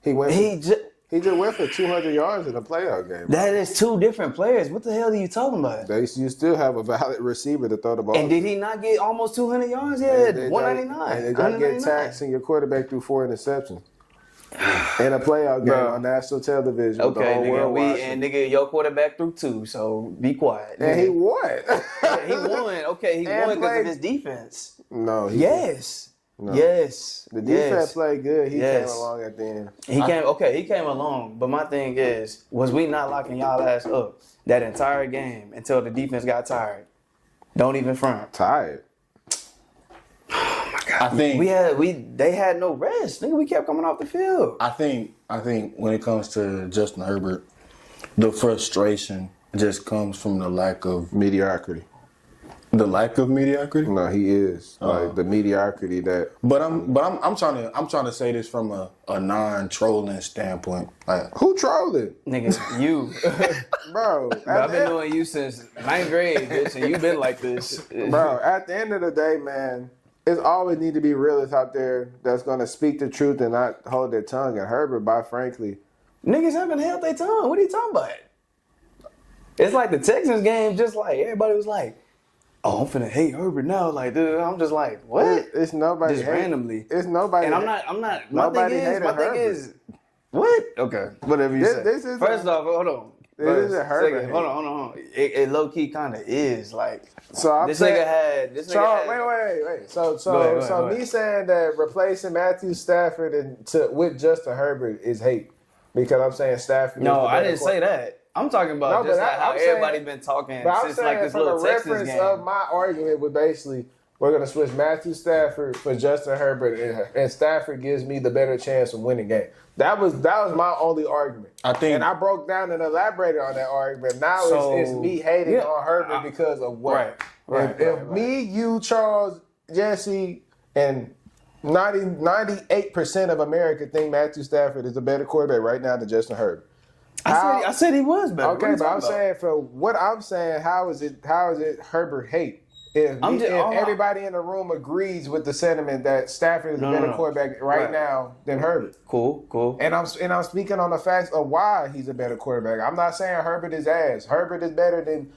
He just went for 200 yards in a playoff game. That is two different players. What the hell are you talking about? You still have a valid receiver to throw the ball. And did he not get almost 200 yards? Yeah, And they 199. And they got to get 199. taxed, and your quarterback threw 4 interceptions in a playoff game Bro. on national television. with the Okay, whole world watching. and nigga, your quarterback threw 2, so be quiet. And he won. Yeah, he won. Okay, he And won because played- of his defense. No, he Yes. No. Yes. The defense Yes. played good. He Yes. came along at the end. He came along, but my thing is, was we not locking y'all ass up that entire game until the defense got tired? Don't even front. Tired. I think They had no rest. Nigga, we kept coming off the field. I think when it comes to Justin Herbert, the frustration just comes from the lack of Mediocrity. mediocrity. No, he is like the mediocrity that. But I'm trying to say this from a non-trolling standpoint. Like, Who trolling, Nigga, you. bro? I've been knowing you since 9th grade, bitch, and you've been like this. Bro, at the end of the day, man, it's always need to be realists out there that's gonna speak the truth and not hold their tongue. And Herbert, by frankly, Niggas haven't held their tongue. What are you talking about? It's like the Texans game, just like everybody was like, oh, I'm finna hate Herbert now. Like, dude, I'm just like, what? it's nobody Just hate- randomly. It's nobody. And I'm not. Nobody My hated thing Herbert. is, what? Okay, whatever you say. This is First off, hold on. This is a Herbert Hold on. It low key kind of is like. So I'm This saying, nigga had. This nigga So had. wait. So Go ahead. me saying that replacing Matthew Stafford with Justin Herbert is hate because I'm saying Stafford. No, is the I better didn't say that. I'm talking about No, just but like how I'm saying- everybody been talking But I'm since saying like this from the little Texas reference game. of my argument was basically we're gonna switch Matthew Stafford for Justin Herbert, and Stafford gives me the better chance of winning game. That was my only argument. I think- and I broke down and elaborated on that argument. Now So- it's me hating on Herbert because of what? Right. If me, you, Charles, Jesse, And 98% of America think Matthew Stafford is a better quarterback right now than Justin Herbert. I said he was better. Okay, but I'm saying for what I'm saying, how is it Herbert hate? If everybody in the room agrees with the sentiment that Stafford is a better quarterback right now than Herbert. Cool. And I'm speaking on the facts of why he's a better quarterback. I'm not saying Herbert is ass. Herbert is better than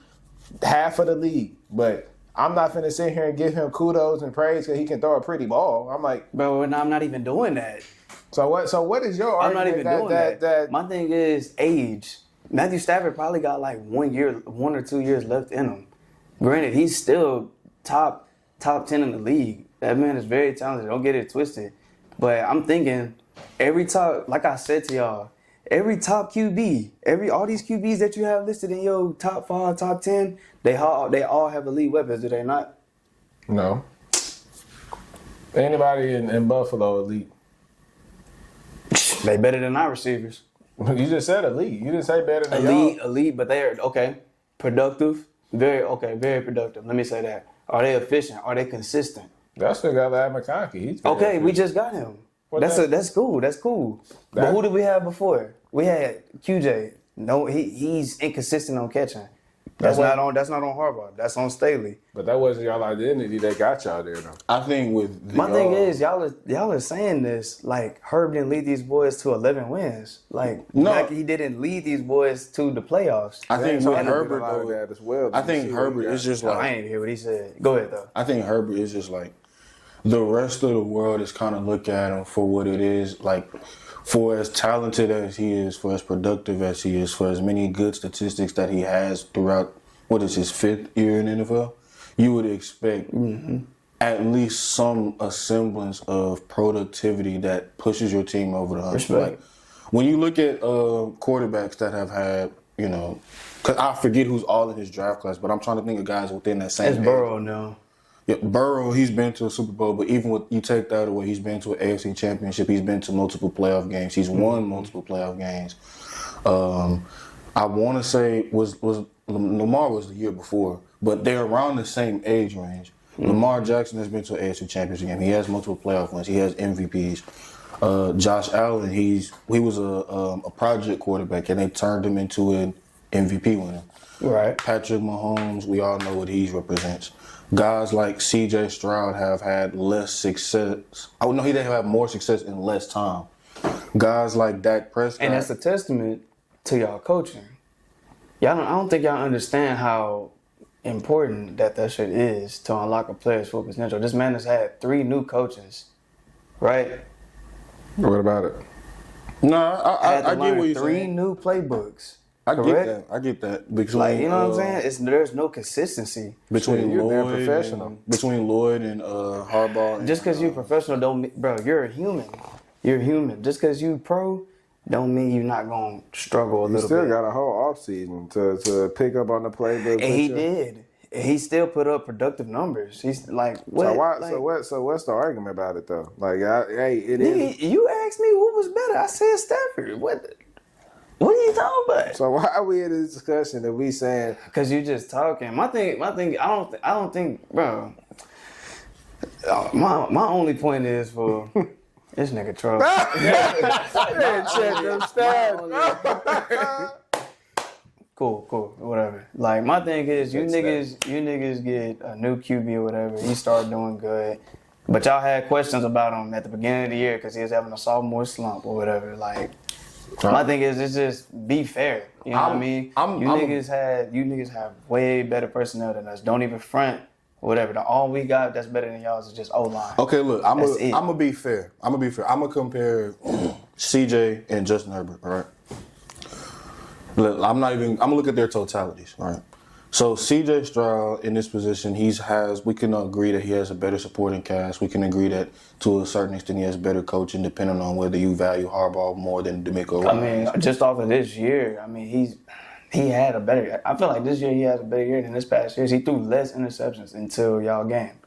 half of the league. But I'm not finna sit here and give him kudos and praise because he can throw a pretty ball. I'm like, bro, I'm not even doing that. So what is your I'm argument? not even doing that. My thing is age. Matthew Stafford probably got like 1 or 2 years left in him. Granted, he's still top 10 in the league. That man is very talented. Don't get it twisted. But I'm thinking like I said to y'all, every top QB, all these QBs that you have listed in your top 5, top 10, they all have elite weapons, do they not? No. Anybody in Buffalo elite? They better than our receivers. You just said elite. You didn't say better than elite, but they're okay. Productive, very productive. Let me say that. Are they efficient? Are they consistent? That's the guy that had McConkey. Okay, we just got him. That's cool. But who did we have before? We had QJ. No, he's inconsistent on catching. That's not on Harbaugh. That's on Staley. But that wasn't y'all identity that got y'all there, though. I think with my thing is y'all are saying this like Herb didn't lead these boys to 11 wins. Like he didn't lead these boys to the playoffs. I think with Herbert though, that as well. I think Herbert is just like I ain't hear what he said. Go ahead though. I think Herbert is just like the rest of the world is kind of look at him for what it is, like for as talented as he is, for as productive as he is, for as many good statistics that he has throughout, what is his 5th year in NFL, you would expect at least a semblance of productivity that pushes your team over the hump. Like, when you look at quarterbacks that have had, because I forget who's all in his draft class, but I'm trying to think of guys within that same It's Burrow now. Yeah, Burrow, he's been to a Super Bowl, but even with you take that away, he's been to an AFC Championship. He's been to multiple playoff games. He's won multiple playoff games. I want to say was Lamar was the year before, but they're around the same age range. Lamar Jackson has been to an AFC Championship game. He has multiple playoff wins. He has MVPs. Josh Allen, he was a project quarterback, and they turned him into an MVP winner. Right. Patrick Mahomes, we all know what he represents. Guys like C.J. Stroud have had less success. I would know he didn't have more success in less time. Guys like Dak Prescott. And that's a testament to y'all coaching. I don't think y'all understand how important that shit is to unlock a player's full potential. This man has had 3 new coaches, right? What about it? No, I get what you're saying. 3 new playbooks. I get that. Because you know what I'm saying? There's no consistency. Between Lloyd and Harbaugh. Just because you're professional don't mean, bro, you're a human. You're human. Just because you pro don't mean you're not going to struggle a little bit. You still got a whole offseason to pick up on the playbook. And he did. He still put up productive numbers. He's like, what? So what's the argument about it, though? Like, it is. You asked me what was better. I said Stafford. What are you talking about? So why are we in this discussion that we saying? Because you just talking. My thing. I don't think, bro. My only point is for this nigga troll. Cool, whatever. Like my thing is, you niggas get a new QB or whatever. He started doing good, but y'all had questions about him at the beginning of the year because he was having a sophomore slump or whatever. Like. My thing is, it's just be fair. You know what I mean? You niggas have way better personnel than us. Don't even front or whatever. All we got that's better than y'all is just O-line. Okay, look, I'm gonna be fair. I'm gonna compare CJ and Justin Herbert. All right. Look, I'm gonna look at their totalities. All right. So C.J. Stroud in this position, we can agree that he has a better supporting cast. We can agree that to a certain extent he has better coaching, depending on whether you value Harbaugh more than DeMeco Ryans. I mean, just off of this year, I mean, he had a better. I feel like this year he has a better year than this past year. He threw less interceptions until y'all game,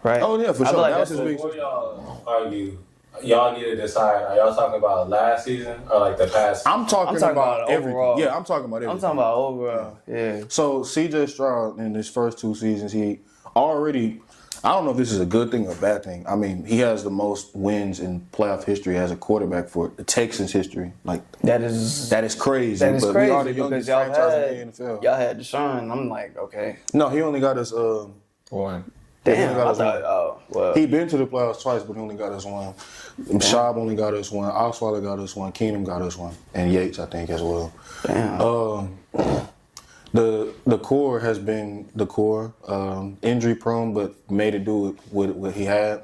right? Oh yeah, for sure. Like that was his big. Before y'all argue, y'all need to decide. Are y'all talking about last season or like the past? I'm talking about everything. Overall. Yeah, I'm talking about everything. I'm talking about overall. Yeah. So C.J. Stroud in his first 2 seasons, he already. I don't know if this is a good thing or a bad thing. I mean, he has the most wins in playoff history as a quarterback for the Texans history. Like That is crazy. that is but crazy we are the because youngest y'all franchise in the NFL. had Deshaun. I'm like, okay, No, he only got us One. damn. got I us thought, oh well. he been to the playoffs twice, but he only got us one. Schaub only got us one. Osweiler got us one. Keenum got us one. And Yates, I think, as well. Damn. The core has been the core. Injury prone, but made it do what he had.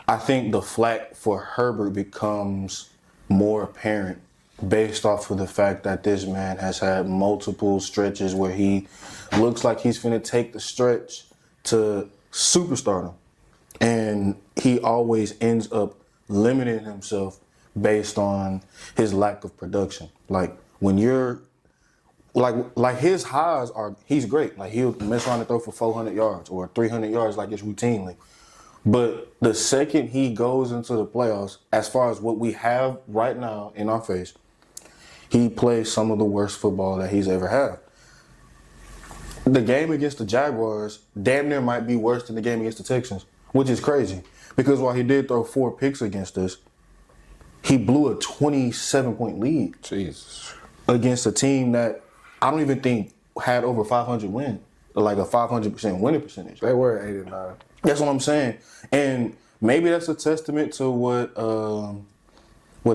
I think the flack for Herbert becomes more apparent based off of the fact that this man has had multiple stretches where he looks like he's finna take the stretch to superstardom. And he always ends up limiting himself based on his lack of production. Like when you're like his highs are, he's great. Like he'll mess around and throw for 400 yards or 300 yards like it's routinely. But the second he goes into the playoffs, as far as what we have right now in our face, he plays some of the worst football that he's ever had. The game against the Jaguars damn near might be worse than the game against the Texans, which is crazy. Because while he did throw 4 picks against us, he blew a 27-point lead. Jesus. Against a team that I don't even think had over 500 wins, like a 500% winning percentage. They were 8-9. That's what I'm saying. And maybe that's a testament to what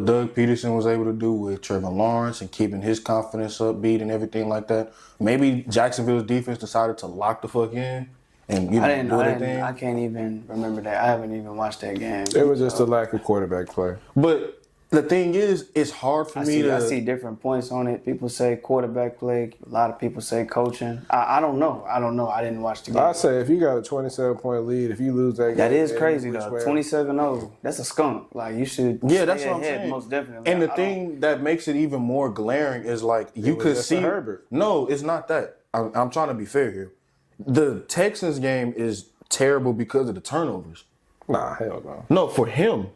Doug Peterson was able to do with Trevor Lawrence and keeping his confidence upbeat and everything like that. Maybe Jacksonville's defense decided to lock the fuck in and do their thing. I can't even remember that. I haven't even watched that game. It was just a lack of quarterback play. But the thing is, it's hard for me to... I see different points on it. People say quarterback play. A lot of people say coaching. I don't know. I didn't watch the game. I say if you got a 27-point lead, if you lose that game... That is crazy, though. 27-0. That's a skunk. Like, you should Yeah, that's stay what I'm ahead, saying. most definitely. And the thing that makes it even more glaring is, like, you was could just see... a Herbert. No, it's not that. I'm trying to be fair here. The Texans game is terrible because of the turnovers. Nah, hell no. No, for him,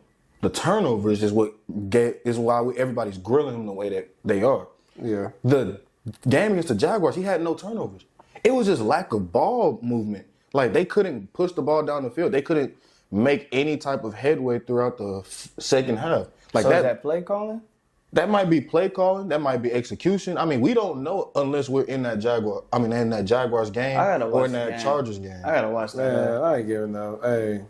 the turnovers is why everybody's grilling him the way that they are. Yeah. The game against the Jaguars, he had no turnovers. It was just lack of ball movement. Like, they couldn't push the ball down the field. They couldn't make any type of headway throughout the second half. Like So is that play calling? That might be play calling. That might be execution. I mean, we don't know unless we're in that Jaguars game or in that Chargers game. I gotta watch that. Man, I ain't giving no. Hey,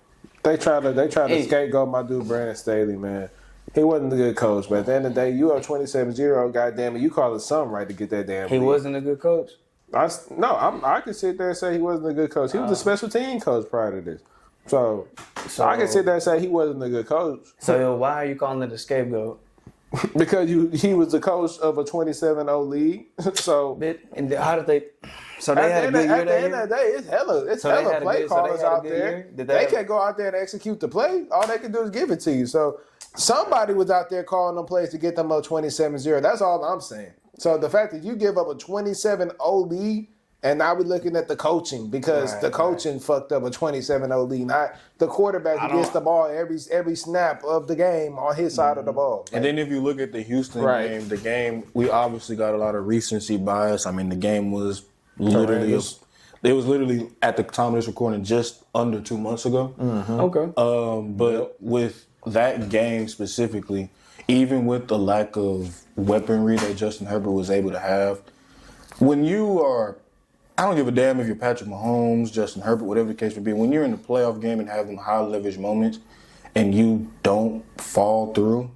they try to scapegoat my dude Brandon Staley, man. He wasn't a good coach, but at the end of the day, you are 27-0, goddamn it, you call it something right to get that damn He lead. wasn't a good coach? I can sit there and say he wasn't a good coach. He was a special team coach prior to this. So I can sit there and say he wasn't a good coach. So why are you calling it a scapegoat? Because he was the coach of a 27-0 league. So And how did they? So they had a good year at the end of the day, it's hella play callers out there. They can't go out there and execute the play. All they can do is give it to you. So somebody was out there calling them plays to get them up 27-0. That's all I'm saying. So the fact that you give up a 27-0 lead, and now we're looking at the coaching because the coaching fucked up a 27-0 lead, not the quarterback who gets the ball every snap of the game on his side of the ball. And then if you look at the Houston game, we obviously got a lot of recency bias. I mean, the game was literally, it was literally at the time of this recording just under 2 months ago. Mm-hmm. Okay. But with that game specifically, even with the lack of weaponry that Justin Herbert was able to have, when you are, I don't give a damn if you're Patrick Mahomes, Justin Herbert, whatever the case may be, when you're in the playoff game and having high leverage moments and you don't fall through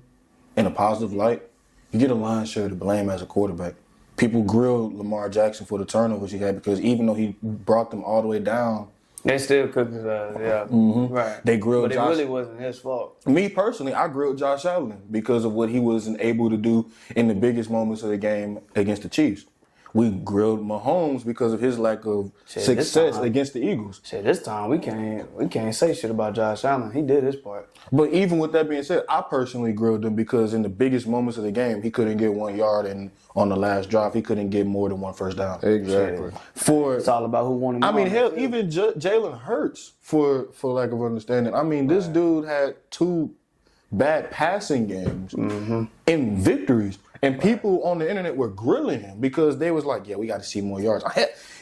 in a positive light, you get a lion's share of the blame as a quarterback. People grill Lamar Jackson for the turnovers he had because even though he brought them all the way down, they still cooked his ass, yeah. Mm-hmm. Right. They grilled But Josh. it really wasn't his fault. Me personally, I grilled Josh Allen because of what he wasn't able to do in the biggest moments of the game against the Chiefs. We grilled Mahomes because of his lack of success against the Eagles. Shit, this time we can't say shit about Josh Allen. He did his part. But even with that being said, I personally grilled him because in the biggest moments of the game, he couldn't get 1 yard, and on the last drive, he couldn't get more than one first down. Exactly. It's all about who won him. I mean, hell, even Jalen Hurts, for lack of understanding. I mean, this dude had 2 bad passing games in victories. And people on the internet were grilling him because they was like, yeah, we got to see more yards.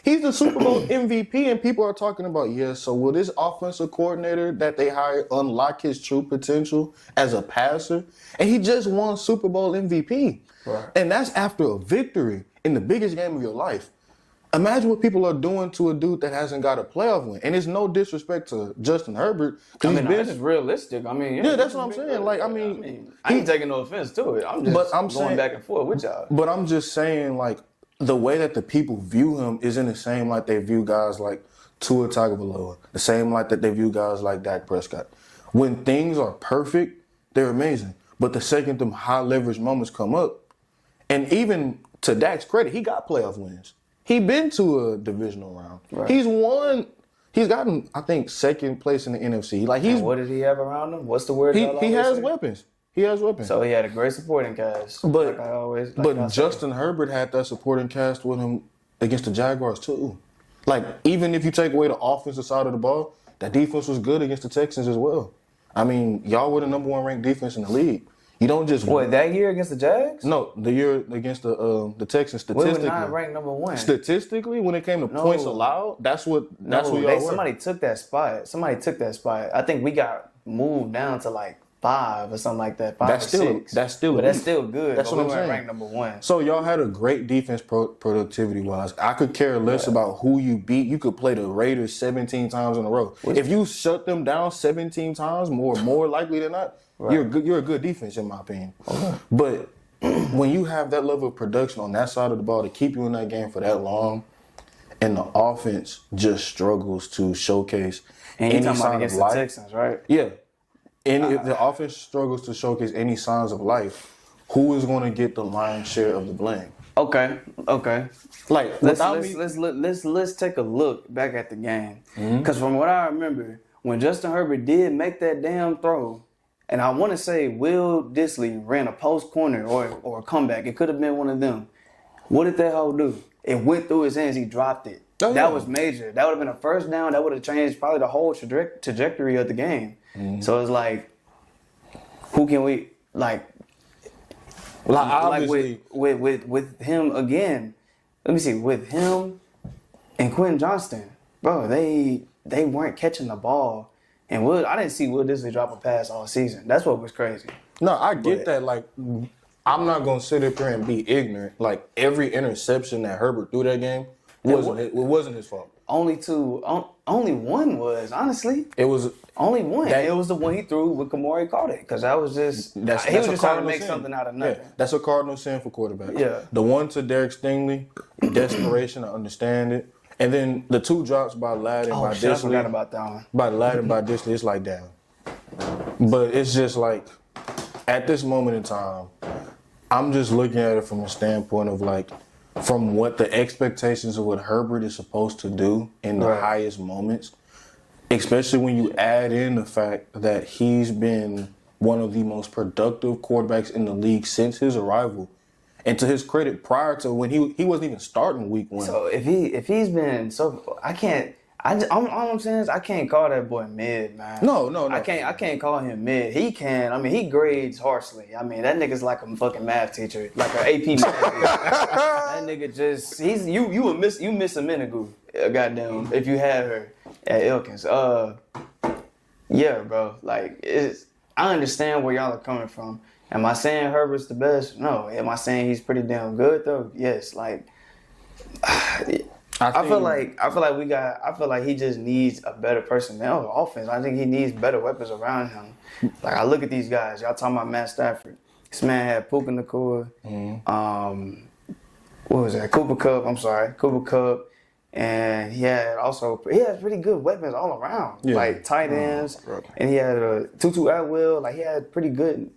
He's the Super Bowl MVP, and people are talking about, so will this offensive coordinator that they hired unlock his true potential as a passer? And he just won Super Bowl MVP. Right. And that's after a victory in the biggest game of your life. Imagine what people are doing to a dude that hasn't got a playoff win. And it's no disrespect to Justin Herbert. I mean, that's just realistic. I mean, yeah, that's what I'm saying. Like, I ain't taking no offense to it. I'm just going back and forth with y'all. But I'm just saying, like, the way that the people view him isn't the same like they view guys like Tua Tagovailoa, the same like that they view guys like Dak Prescott. When things are perfect, they're amazing. But the second them high leverage moments come up, and even to Dak's credit, he got playoff wins. He been to a divisional round. Right. He's won. He's gotten, I think, second place in the NFC. Like And what did he have around him? What's the word? he has weapons. He has weapons. So he had a great supporting cast. But I Justin Herbert had that supporting cast with him against the Jaguars too. Like, even if you take away the offensive side of the ball, that defense was good against the Texans as well. I mean, y'all were the number 1 ranked defense in the league. You don't just that year against the Jags? No, the year against the Texans. Statistically, we were not ranked number 1. Statistically, when it came to points allowed, that's what y'all were. Somebody took that spot. I think we got moved down to like 5 or something like that. 5 or 6. That's still But that's still good. That's what I'm saying. Ranked number 1. So y'all had a great defense productivity wise. I could care less about who you beat. You could play the Raiders 17 times in a row. If you shut them down 17 times, more likely than not, you're a good defense in my opinion. Okay. But when you have that level of production on that side of the ball to keep you in that game for that long, and the offense just struggles to showcase any sign of life. The Texans, right? Yeah. If the offense struggles to showcase any signs of life, who is going to get the lion's share of the blame? Okay. Like, let's take a look back at the game, because from what I remember, when Justin Herbert did make that damn throw, and I want to say Will Dissly ran a post corner or a comeback. It could have been one of them. What did that hoe do? It went through his hands. He dropped it. That was major. That would have been a first down. That would have changed probably the whole trajectory of the game. So it's like, who can we like obviously with him again? Let me see, with him and Quentin Johnston, bro, they weren't catching the ball, and I didn't see Will Dissly drop a pass all season. That's what was crazy. No, I get that. Like, I'm not gonna sit up here and be ignorant. Like, every interception that Herbert threw that game wasn't his fault. Only one was, honestly. It was only one. It was the one he threw with Omari caught it, because that was just he was just trying to make something out of nothing. Yeah, that's a cardinal sin for quarterbacks. Yeah. The one to Derek Stingley, desperation, I understand it. And then the 2 drops by Ladd and by Dissly. I forgot about that one. By Ladd and by Dissly, it's like, damn. But it's just like, at this moment in time, I'm just looking at it from a standpoint of like, from what the expectations of what Herbert is supposed to do in the highest moments, especially when you add in the fact that he's been one of the most productive quarterbacks in the league since his arrival. And to his credit, prior to when he wasn't even starting week 1. So if he's been all I'm saying is I can't call that boy mid, man. No. I can't call him mid. He can. I mean, he grades harshly. I mean, that nigga's like a fucking math teacher, like an AP math teacher. That nigga just you miss a Minigu, goddamn, if you had her at Elkins. Yeah, bro. Like, I understand where y'all are coming from. Am I saying Herbert's the best? No. Am I saying he's pretty damn good though? Yes. Like, I feel like he just needs a better personnel offense. I think he needs better weapons around him. Like, I look at these guys. Y'all talking about Matt Stafford. This man had Puka Nacua. What was that? Cooper Kupp. And he had pretty good weapons all around, like tight ends, and he had a Tutu Atwell. Like, he had pretty good.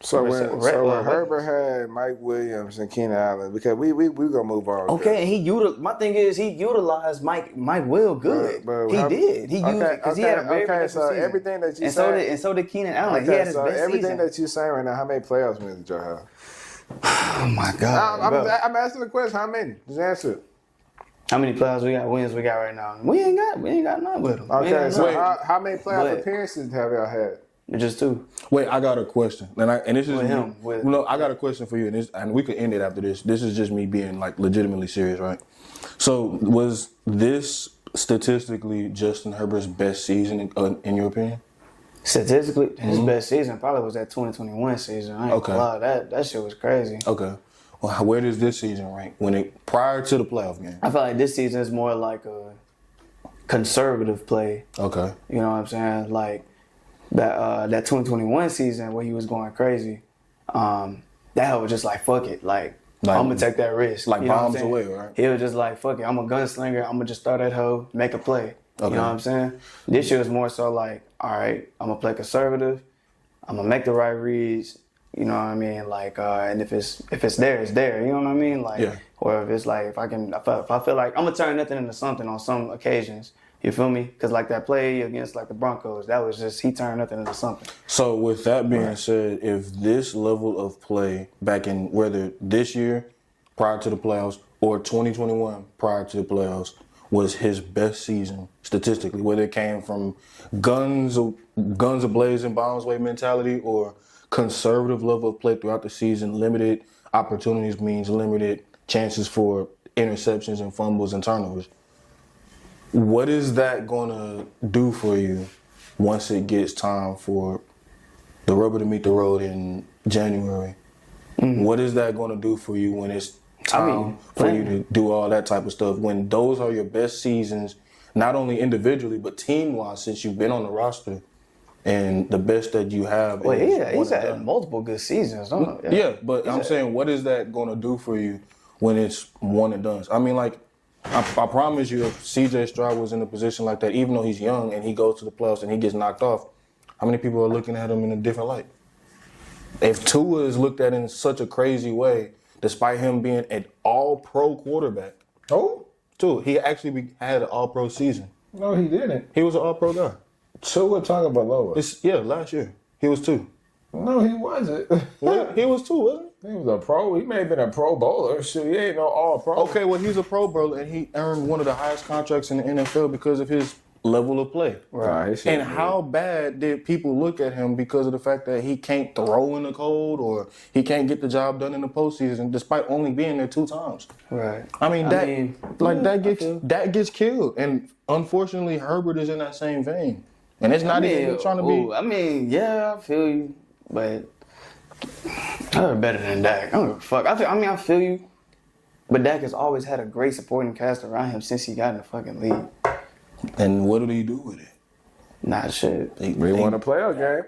So when Herbert had Mike Williams and Keenan Allen, because we gonna move on. Okay, and my thing is he utilized Mike Will good. He did. He used it because he had a very so season. Everything that you and so did Keenan Allen. He had his best everything season. that you're saying right now, how many playoffs wins did y'all have? Oh my God! I'm asking the question. How many? Just answer it. How many playoffs wins we got right now? We ain't got none with them. Okay, so how many playoff appearances have y'all had? Just 2. Wait, I got a question, and this is With him, I got a question for you, and we could end it after this. This is just me being like legitimately serious, right? So, was this statistically Justin Herbert's best season in your opinion? Statistically, his best season probably was that 2021 season. I ain't gonna lie, that shit was crazy. Okay. Well, where does this season rank prior to the playoff game? I feel like this season is more like a conservative play. Okay. You know what I'm saying? Like that 2021 season where he was going crazy. That was just like fuck it, like I'm gonna take that risk. Like you know bombs away, right? He was just like fuck it, I'm a gunslinger. I'm gonna just throw that hoe, make a play. Okay. You know what I'm saying? This year was more so like, all right, I'm gonna play conservative. I'm gonna make the right reads. You know what I mean? Like, and if it's there, it's there. You know what I mean? Like, yeah. Or if it's like, if I feel like I'm gonna turn nothing into something on some occasions. You feel me? Because like that play against like the Broncos, that was just he turned nothing into something. So with that being said, if this level of play back in whether this year prior to the playoffs or 2021 prior to the playoffs was his best season statistically, whether it came from guns a-blazing, bombs away mentality or conservative level of play throughout the season, limited opportunities means limited chances for interceptions and fumbles and turnovers. What is that going to do for you once it gets time for the rubber to meet the road in January? Mm-hmm. What is that going to do for you when it's time for you to do all that type of stuff? When those are your best seasons, not only individually, but team-wise, since you've been on the roster and the best that you have. Well, he's had multiple good seasons. Yeah, but I'm saying, what is that going to do for you when it's one and done? I mean, like, I promise you, if CJ Stroud was in a position like that, even though he's young and he goes to the playoffs and he gets knocked off, how many people are looking at him in a different light? If Tua is looked at in such a crazy way, despite him being an all-pro quarterback. Oh? Tua, he actually had an all-pro season. No, he didn't. He was an all-pro guy. Tua Tagovailoa. Last year. He was 2. No, he wasn't. Well, he was 2, wasn't he? He was a pro. He may have been a pro bowler. Shit, he ain't no all pro. Okay, well, he's a pro bowler, and he earned one of the highest contracts in the NFL because of his level of play. Right. And how bad did people look at him because of the fact that he can't throw in the cold or he can't get the job done in the postseason despite only being there 2 times? Right. That gets killed. And unfortunately, Herbert is in that same vein. And it's not even trying to be. I mean, yeah, I feel you, but I'm better than Dak. I don't give a fuck. I feel you, but Dak has always had a great supporting cast around him since he got in the fucking league. And what did he do with it? Nah, shit. He won a playoff game.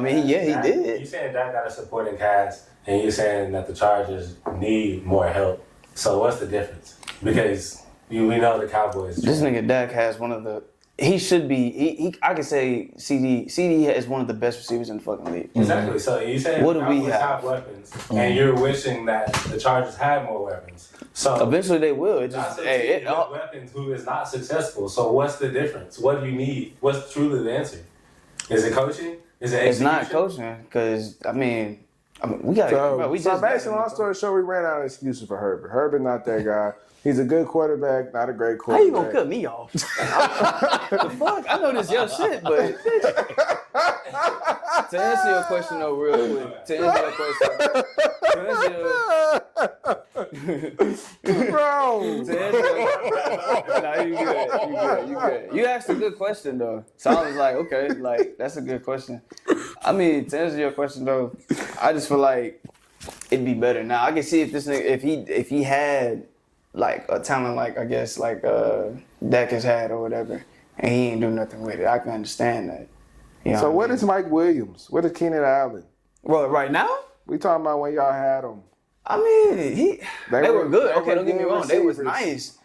He did. You saying Dak got a supporting cast, and you're saying that the Chargers need more help. So what's the difference? Because we know the Cowboys. This nigga Dak has one of the. He should be. I could say CD is one of the best receivers in the fucking league. Exactly. So you saying what the do we Cowboys have weapons, and you're wishing that the Chargers had more weapons. So eventually they will. It just weapons who is not successful. So what's the difference? What do you need? What's truly the answer? Is it coaching? Is it execution? It's not coaching because we got. So basically, long story short, we ran out of excuses for Herbert. Herbert not that guy. He's a good quarterback, not a great quarterback. How you gonna cut me off? The fuck? I know this your shit, but to answer your question though, real quick. Nah, you good. You asked a good question though, so I was like, okay, like that's a good question. I mean, to answer your question though, I just feel like it'd be better now. I can see if this nigga, if he had like a talent like I guess like Dak has had or whatever, and he ain't do nothing with it. I can understand that. You know so what is Mike Williams? What is Keenan Allen? Well, right now we talking about when y'all had them. I mean, they were good. Okay, don't get me wrong, they was nice.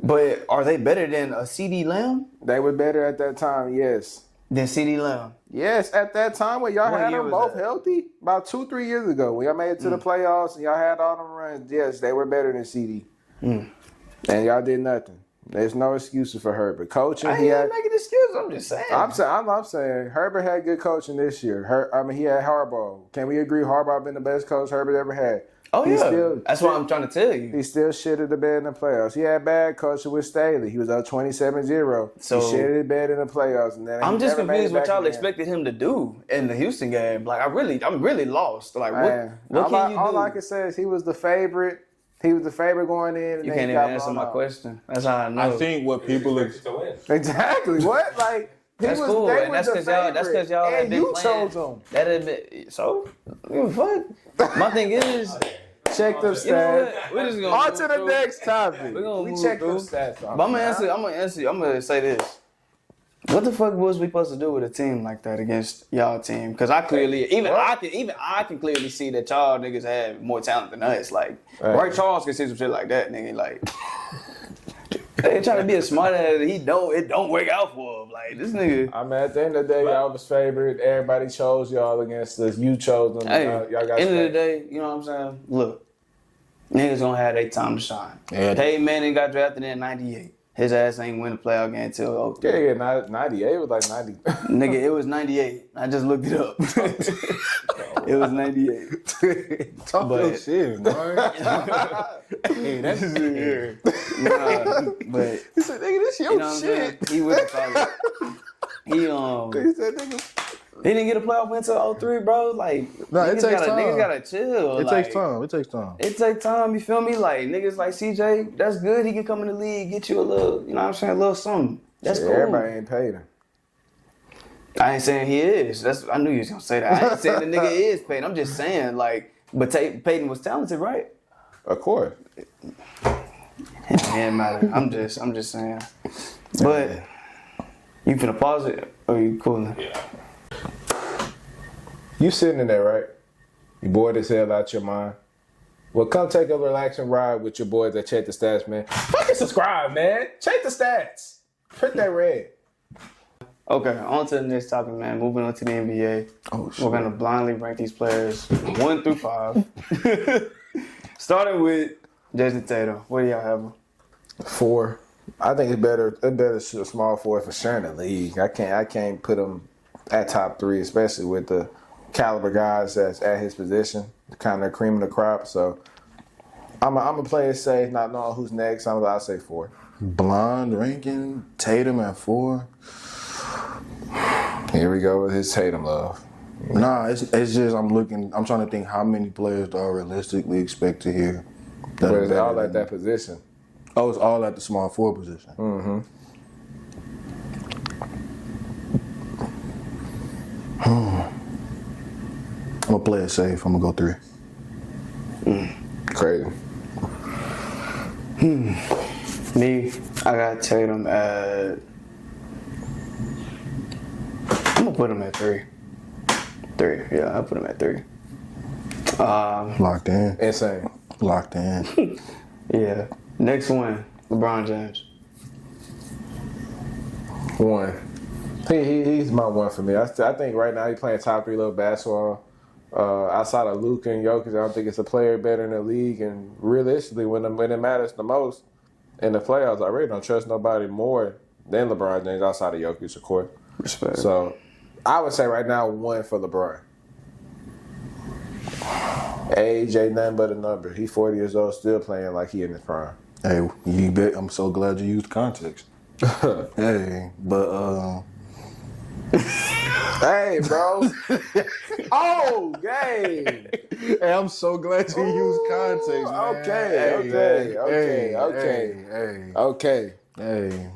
But are they better than a CD Lamb? They were better at that time, yes. Than CD Lamb? Yes, at that time when y'all had them both healthy, about 2-3 years ago, when y'all made it to the playoffs and y'all had all them runs, yes, they were better than CD. And y'all did nothing. There's no excuses for Herbert. Coaching, I ain't making excuses. I'm just saying. I'm saying Herbert had good coaching this year. He had Harbaugh. Can we agree Harbaugh been the best coach Herbert ever had? Oh, He yeah. still- That's what I'm trying to tell you. He still shitted the bed in the playoffs. He had bad coaching with Staley. He was up 27-0. So- he shitted the bed in the playoffs. And then I'm he just never made confused it what back y'all again. expected him to do in the Houston game. Like, I'm really lost. Like, Man, what can you do? all I can say is he was the favorite. He was the favorite going in. And You then can't he even got answer blown my out. question. That's how I know. I think what people Expected to win. Exactly. What? Like, he That's was, cool, they and were that's the because y'all. That's favorite. because y'all have And been you playing. chose him. That had been so. Fuck. My thing is, Check them you know stats. what? We're just gonna On move to the through. next topic. We're gonna We move check through. them stats. But I'm gonna answer. I'm gonna say this. What the fuck was we supposed to do with a team like that against y'all team? Because I clearly, I can clearly see that y'all niggas have more talent than us. Like, Ray Charles can see some shit like that, nigga. Like, they trying to be a smart ass. It don't work out for him. Like, this nigga. I mean, at the end of the day, y'all was favored. Everybody chose y'all against us. You chose them. Hey, y'all got end of the spanked. day, you know what I'm saying? Look, niggas gonna have their time to shine. Yeah. Peyton Manning got drafted in '98. His ass ain't win a playoff game until 03. Yeah, 98 was like 90. Nigga, it was 98. I just looked it up. It was 98. talk But- your shit, man. Hey, that's here. Nah, but He said, "Nigga, this your you know what I'm saying? shit." He went to college. He said, "Nigga, He didn't get a playoff win until 03, bro. Like, Nah, it niggas takes gotta, time. Niggas gotta chill. It like, takes time. It takes time." It takes time, you feel me? Like, niggas like CJ, that's good. He can come in the league, get you a little, you know what I'm saying, a little something. That's cool. Everybody ain't paid him. I ain't saying he is. I knew you was gonna say that. I ain't saying the nigga is Peyton. I'm just saying, like, but Peyton was talented, right? Of course. It didn't matter. I'm just saying. But you finna pause it or you cooling? Yeah. You sitting in there, right? You bored as hell out your mind. Well, come take a relaxing ride with your boys that Check the Stats, man. Fucking subscribe, man. Check the stats. Print that red. Okay, on to the next topic, man. Moving on to the NBA. Oh shit. We're gonna blindly rank these players 1 through 5. Starting with Jayson Tatum. Where do y'all have him? 4. I think it's better small forward for sure in the league. I can't put him at top 3, especially with the caliber guys that's at his position, kind of cream of the crop. So I'm a play it safe, not knowing who's next. I'll say 4. Blind ranking Tatum at 4. Here we go with his Tatum love. Nah, it's just I'm trying to think how many players do I realistically expect to hear. that But are it's better all than at that position. Oh, it's all at the small forward position. Mm-hmm. I'm gonna play it safe. I'm gonna go 3. Crazy. Me, I got Tatum at. I'm gonna put him at 3. 3, yeah, I'll put him at 3. Locked in. Insane. Locked in. Yeah. Next one, LeBron James. 1. He's my 1 for me. I think right now he's playing top 3 level basketball. Outside of Luka and Jokic, I don't think it's a player better in the league. And realistically, when it matters the most in the playoffs, I really don't trust nobody more than LeBron James outside of Jokic, of course. Respect. So I would say right now 1 for LeBron. Age ain't nothing but a number. He's 40 years old, still playing like he in his prime. Hey, I'm so glad you used context. Hey, but Hey, bro. Oh, game. hey, I'm so glad you used context, man. Okay. Hey,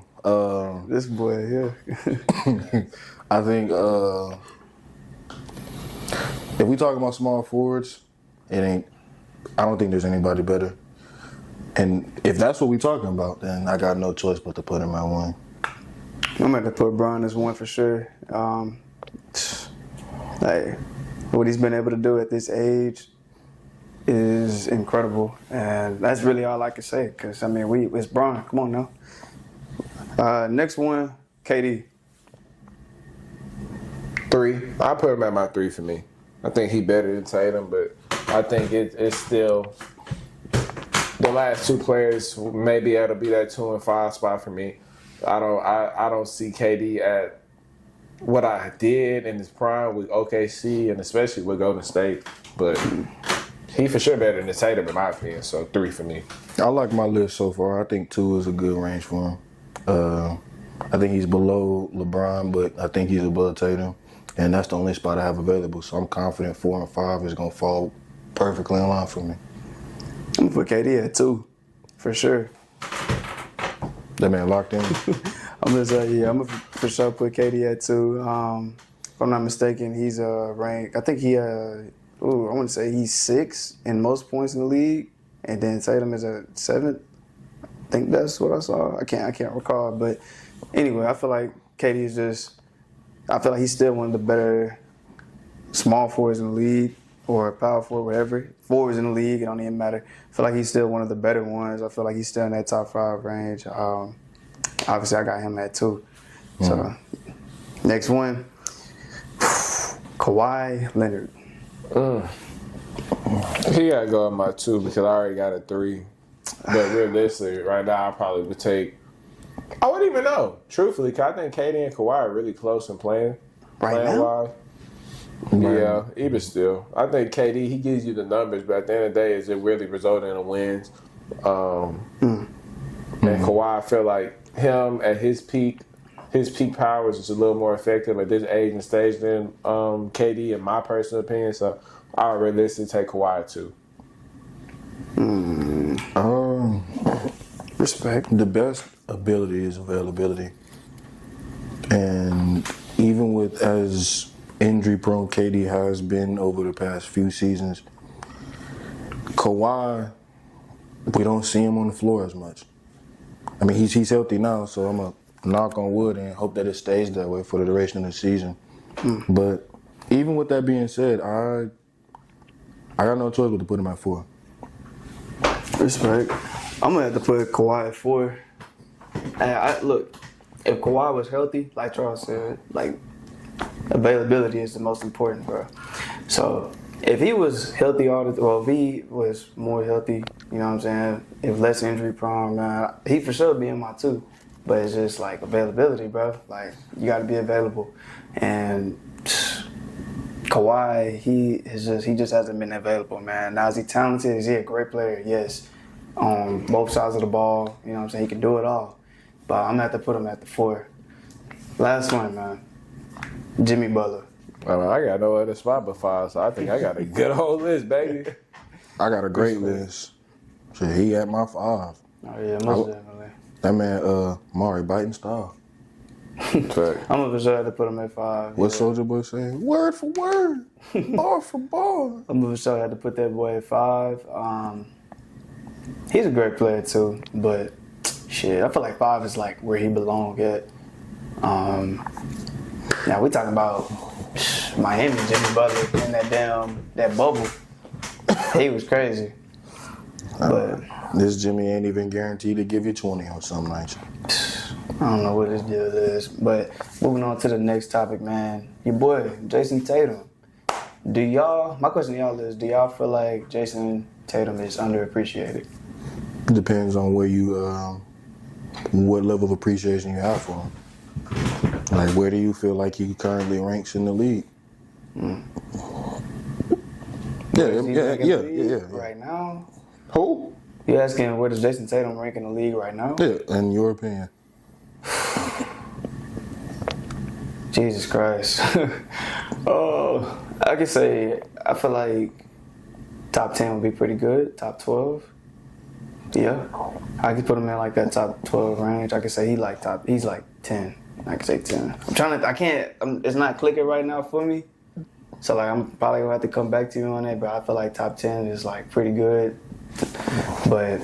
This boy here. I think if we talking about small forwards, I don't think there's anybody better. And if that's what we talking about, then I got no choice but to put him at 1. I'm going to put Bron as 1 for sure. Like, what he's been able to do at this age is incredible. And that's really all I can say. Because, I mean, it's Bron. Come on now. Next one, KD. 3. I put him at my 3 for me. I think he better than Tatum, but I think it's still the last 2 players maybe that'll be that 2 and 5 spot for me. I don't see KD at what I did in his prime with OKC and especially with Golden State, but He for sure better than Tatum in my opinion. So 3 for me. I like my list so far. I think 2 is a good range for him. I think he's below LeBron, but I think he's above Tatum. And that's the only spot I have available. So I'm confident 4 and 5 is going to fall perfectly in line for me. I'm going to put KD at 2, for sure. That man locked in. I'm going to say, yeah, I'm going to for sure put KD at 2. If I'm not mistaken, he's ranked, I think I want to say he's 6 in most points in the league. And then Tatum is a 7th. I think that's what I saw. I can't recall. But anyway, I feel like KD is just, I feel like he's still one of the better small forwards in the league, or power forward, whatever. Forwards in the league, it don't even matter. I feel like he's still one of the better ones. I feel like he's still in that top 5 range. Obviously, I got him at 2. So, next one, Kawhi Leonard. He gotta go in my 2 because I already got a 3. But realistically, right now I probably would take. I wouldn't even know, truthfully, because I think KD and Kawhi are really close in playing now? wise. Yeah, even still, I think KD, he gives you the numbers, but at the end of the day, is it really resulting in wins? And Kawhi, I feel like him at his peak powers is a little more effective at this age and stage than KD, in my personal opinion. So I would realistically take Kawhi at 2. Respect. The best ability is availability. And even with as injury-prone KD has been over the past few seasons, Kawhi, we don't see him on the floor as much. I mean, he's healthy now, so I'm going to knock on wood and hope that it stays that way for the duration of the season. But even with that being said, I got no choice but to put him at 4. Respect. I'm going to have to put Kawhi at 4. And look, if Kawhi was healthy, like Charles said, like, availability is the most important, bro. So if he was healthy if he was more healthy, you know what I'm saying, if less injury prone, man, he for sure be in my 2. But it's just like availability, bro. Like, you got to be available. And Kawhi, he just hasn't been available, man. Now, is he talented? Is he a great player? Yes. On both sides of the ball, you know what I'm saying? He can do it all. But I'm going to have to put him at the 4. Last one, man. Jimmy Butler. I got no other spot but 5, so I think I got a good whole list, baby. I got a great list. So he at my 5. Oh, yeah, most definitely. That man, Omari, biting style. I'm going to sure have to put him at 5. What Soulja Boy saying? Word for word, bar for bar. I'm going to sure have to put that boy at 5. He's a great player too, but shit, I feel like 5 is like where he belongs at. Now we talking about Miami, Jimmy Butler in that bubble. He was crazy. But This Jimmy ain't even guaranteed to give you 20 on some nights. I don't know what his deal is. But moving on to the next topic, man. Your boy, Jayson Tatum. My question to y'all is, do y'all feel like Jayson Tatum is underappreciated? Depends on where you, what level of appreciation you have for him. Like, where do you feel like he currently ranks in the league? Yeah. Right now? Who? You asking where does Jayson Tatum rank in the league right now? Yeah, in your opinion. Jesus Christ. Oh, I could say, I feel like top 10 would be pretty good. Top 12. Yeah. I could put him in like that top 12 range. I could say he's like 10. I could say 10. It's not clicking right now for me. So like I'm probably gonna have to come back to you on it, but I feel like top 10 is like pretty good. But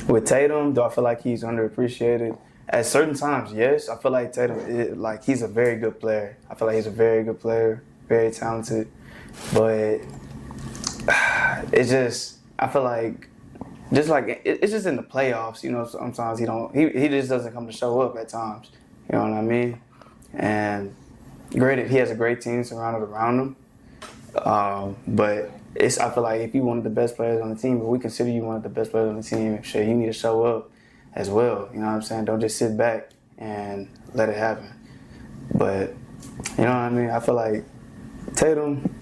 with Tatum, do I feel like he's underappreciated? At certain times, yes. I feel like Tatum, he's a very good player. I feel like he's a very good player, very talented. But it's just, I feel like, it's just in the playoffs, you know, sometimes he just doesn't come to show up at times. You know what I mean? And granted, he has a great team surrounded around him. But I feel like if you're one of the best players on the team, if we consider you one of the best players on the team, shit, you need to show up as well. You know what I'm saying? Don't just sit back and let it happen. But, you know what I mean? I feel like Tatum,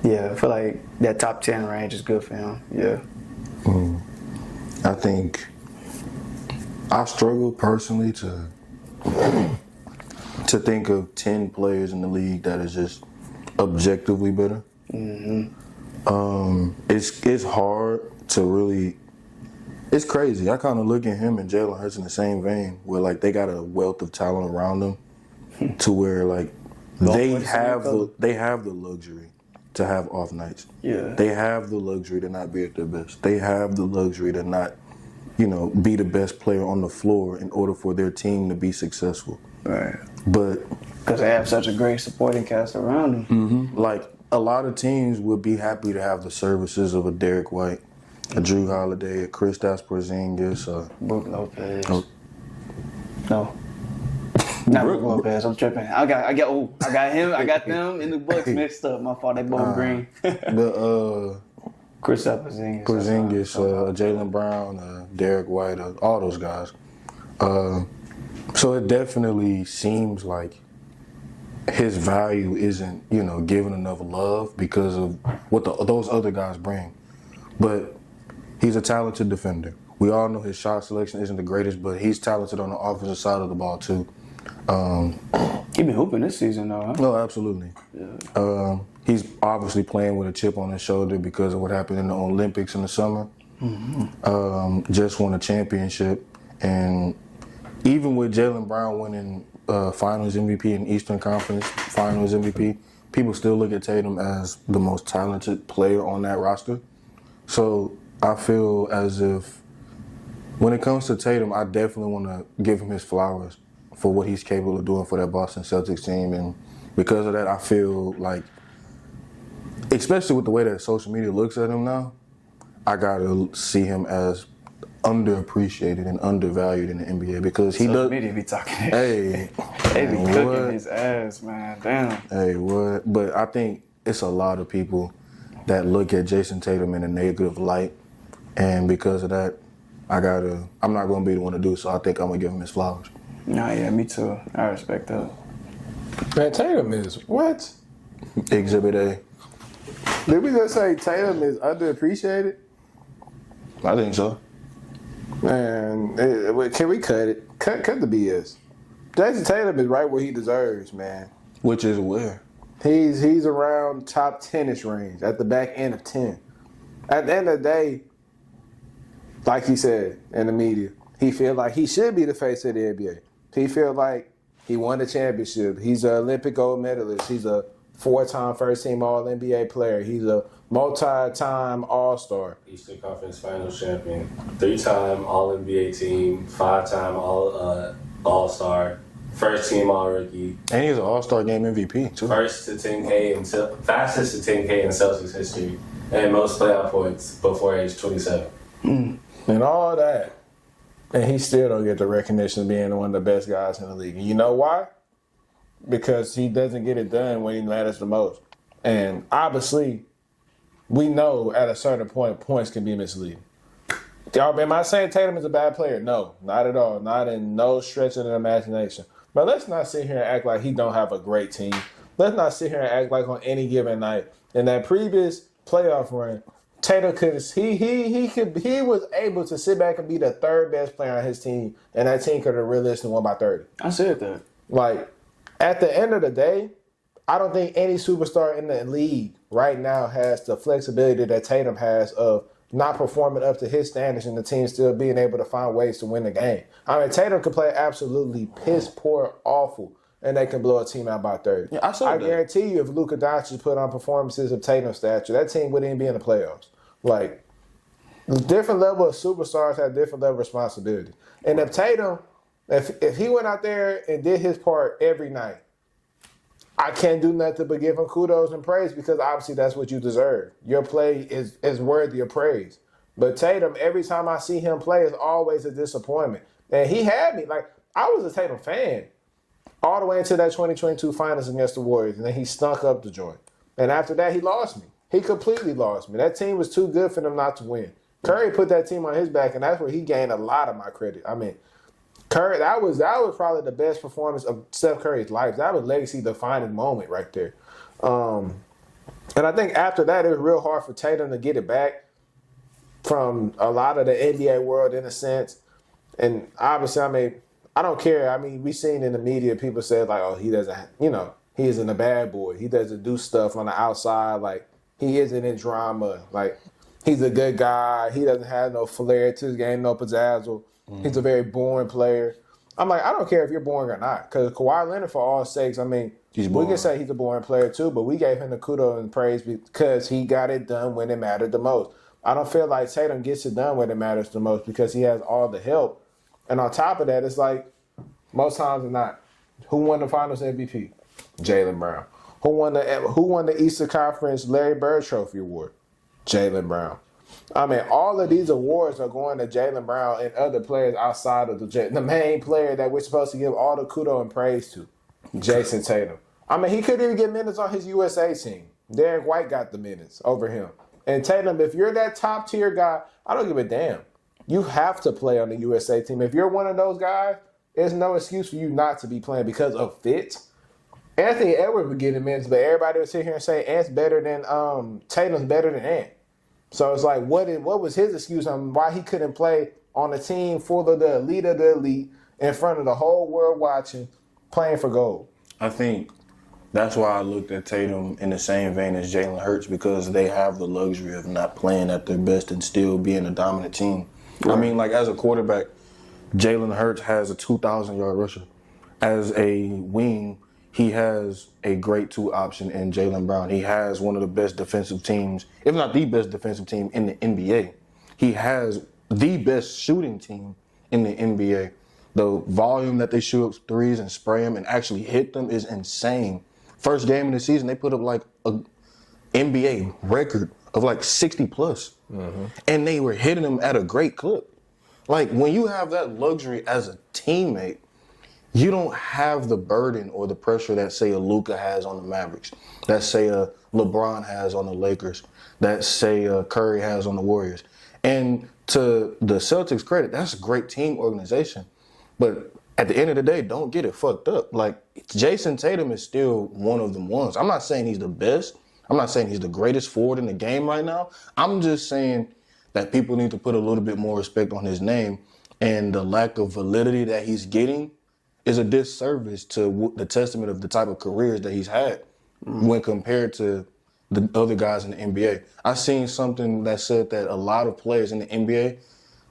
Yeah, I feel like that top 10 range is good for him. Yeah. I think I struggle personally to think of 10 players in the league that is just objectively better. It's hard to really. It's crazy. I kind of look at him and Jalen Hurts in the same vein, where like they got a wealth of talent around them, to where like they have the luxury to have off nights. Yeah. They have the luxury to not be at their best. They have the luxury to not, be the best player on the floor in order for their team to be successful. Right. But Because they have such a great supporting cast around them. like a lot of teams would be happy to have the services of a Derek White, a Drew Holiday, a Kristaps Porzingis, Brook Lopez. Oh. No. Not Brook Lopez. I'm tripping. I got him. I got them in the Bucks mixed up. My fault. They both green. Kristaps Porzingis, Jaylen Brown, Derek White, all those guys. So it definitely seems like his value isn't, given enough love because of what those other guys bring. But he's a talented defender. We all know his shot selection isn't the greatest, but he's talented on the offensive side of the ball too. He been hooping this season though, huh? No, absolutely. Yeah. He's obviously playing with a chip on his shoulder because of what happened in the Olympics in the summer. Just won a championship, and even with Jaylen Brown winning Finals MVP and Eastern Conference Finals MVP, people still look at Tatum as the most talented player on that roster. So I feel as if when it comes to Tatum, I definitely want to give him his flowers for what he's capable of doing for that Boston Celtics team. And because of that, I feel like, especially with the way that social media looks at him now, I got to see him as underappreciated and undervalued in the NBA because he does. Media be talking. Hey, They be cooking his ass, man. Damn. Hey, what? But I think it's a lot of people that look at Jayson Tatum in a negative light, and because of that, I'm not gonna be the one to do it, so I think I'm gonna give him his flowers. Nah, yeah, me too. I respect that. Man, Tatum is what? Exhibit A. Did we just say Tatum is underappreciated? I think so. Man, can we cut it? Cut the BS. Jayson Tatum is right where he deserves, man. Which is where? He's around top 10-ish range, at the back end of 10. At the end of the day, like he said in the media, he feel like he should be the face of the NBA. He feel like he won the championship. He's an Olympic gold medalist. He's a 4-time first-team All-NBA player. He's a multi-time All-Star. Eastern Conference Finals champion, 3-time All-NBA team, 5-time All-Star, first-team All-Rookie. And he's an All-Star Game MVP, too. First to 10K and fastest to 10K in Celtics history, and most playoff points before age 27. And all that. And he still don't get the recognition of being one of the best guys in the league. And you know why? Because he doesn't get it done when he matters the most. And obviously, we know at a certain point, points can be misleading. Am I saying Tatum is a bad player? No, not at all. Not in no stretch of the imagination. But let's not sit here and act like he don't have a great team. Let's not sit here and act like on any given night. In that previous playoff run, Tatum he was able to sit back and be the third best player on his team, and that team could have realistically won by 30. I said that. Like, at the end of the day, I don't think any superstar in the league right now has the flexibility that Tatum has of not performing up to his standards and the team still being able to find ways to win the game. I mean, Tatum could play absolutely piss poor, awful, and they can blow a team out by 30. Yeah, I guarantee you if Luka Doncic put on performances of Tatum's stature, that team wouldn't even be in the playoffs. Like, different level of superstars have different level of responsibility. And if Tatum, if he went out there and did his part every night, I can't do nothing but give him kudos and praise because obviously that's what you deserve. Your play is worthy of praise. But Tatum, every time I see him play, is always a disappointment. And he had me. Like, I was a Tatum fan all the way into that 2022 finals against the Warriors, and then he stunk up the joint. And after that, he lost me. He completely lost me. That team was too good for them not to win. Curry put that team on his back, and that's where he gained a lot of my credit. I mean, Curry, that was probably the best performance of Steph Curry's life. That was legacy-defining moment right there. And I think after that, it was real hard for Tatum to get it back from a lot of the NBA world in a sense. And obviously, I mean, I don't care. I mean, we seen in the media people say like, oh, he doesn't, he isn't a bad boy. He doesn't do stuff on the outside. Like, he isn't in drama. Like, he's a good guy. He doesn't have no flair to his game, no pizzazzle. He's a very boring player. I'm like, I don't care if you're boring or not. Because Kawhi Leonard, for all sakes, I mean, we can say he's a boring player too, but we gave him the kudos and praise because he got it done when it mattered the most. I don't feel like Tatum gets it done when it matters the most because he has all the help. And on top of that, it's like, most times than not, who won the Finals MVP? Jaylen Brown. Who won the Eastern Conference Larry Bird Trophy Award? Jaylen Brown. I mean, all of these awards are going to Jaylen Brown and other players outside of the main player that we're supposed to give all the kudos and praise to, Jayson Tatum. I mean, he couldn't even get minutes on his USA team. Derek White got the minutes over him. And Tatum, if you're that top tier guy, I don't give a damn. You have to play on the USA team. If you're one of those guys, there's no excuse for you not to be playing because of fit. Anthony Edwards was getting minutes, but everybody would sit here and say Ant's better than Tatum's better than Ant. So it's like, what was his excuse on why he couldn't play on a team full of the elite in front of the whole world watching, playing for gold? I think that's why I looked at Tatum in the same vein as Jalen Hurts, because they have the luxury of not playing at their best and still being a dominant team. Right. I mean, like, as a quarterback, Jalen Hurts has a 2,000-yard rusher. As a wing, he has a great two option in Jaylen Brown. He has one of the best defensive teams, if not the best defensive team in the NBA. He has the best shooting team in the NBA. The volume that they shoot up threes and spray them and actually hit them is insane. First game of the season, they put up like an NBA record of like 60 plus. And they were hitting them at a great clip. Like, when you have that luxury as a teammate, you don't have the burden or the pressure that, say, a Luka has on the Mavericks, that, say, a LeBron has on the Lakers, that, say, a Curry has on the Warriors. And to the Celtics' credit, that's a great team organization. But at the end of the day, don't get it fucked up. Like, Jayson Tatum is still one of them ones. I'm not saying he's the best. I'm not saying he's the greatest forward in the game right now. I'm just saying that people need to put a little bit more respect on his name, and the lack of validity that he's getting is a disservice to the testament of the type of careers that he's had when compared to the other guys in the NBA. I seen something that said that a lot of players in the NBA,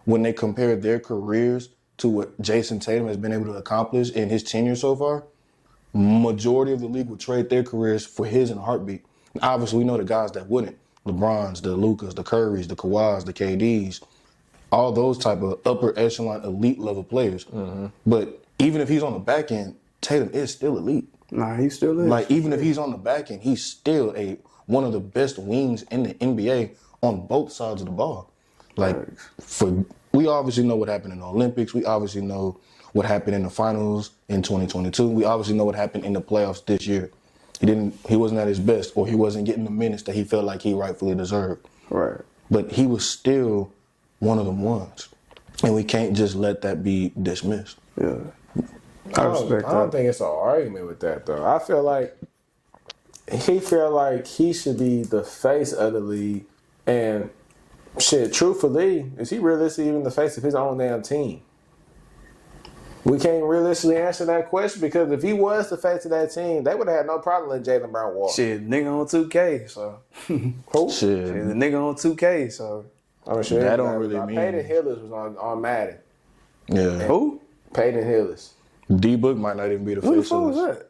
when they compare their careers to what Jayson Tatum has been able to accomplish in his tenure so far, majority of the league would trade their careers for his in a heartbeat. Obviously, we know the guys that wouldn't. LeBrons, the Lukas, the Currys, the Kawhis, the KDs, all those type of upper echelon elite level players. But even if he's on the back end, Tatum is still elite. Nah, he still is. Like, even if he's on the back end, he's still one of the best wings in the NBA on both sides of the ball. Like, we obviously know what happened in the Olympics. We obviously know what happened in the finals in 2022. We obviously know what happened in the playoffs this year. He wasn't at his best, or he wasn't getting the minutes that he felt like he rightfully deserved. Right. But he was still one of them ones. And we can't just let that be dismissed. Yeah. I respect that. I don't think it's an argument with that, though. I feel like he should be the face of the league. And shit, truthfully, is he realistically even the face of his own damn team? We can't realistically answer that question, because if he was the face of that team, they would have had no problem letting Jaylen Brown walk. Shit, nigga on 2K, so. Who? Shit, the nigga on 2K, so. I'm sure that don't really mean. Peyton Hillis was on Madden. Yeah. Who? Peyton Hillis. D-Book might not even be the Who the face fuck of was this.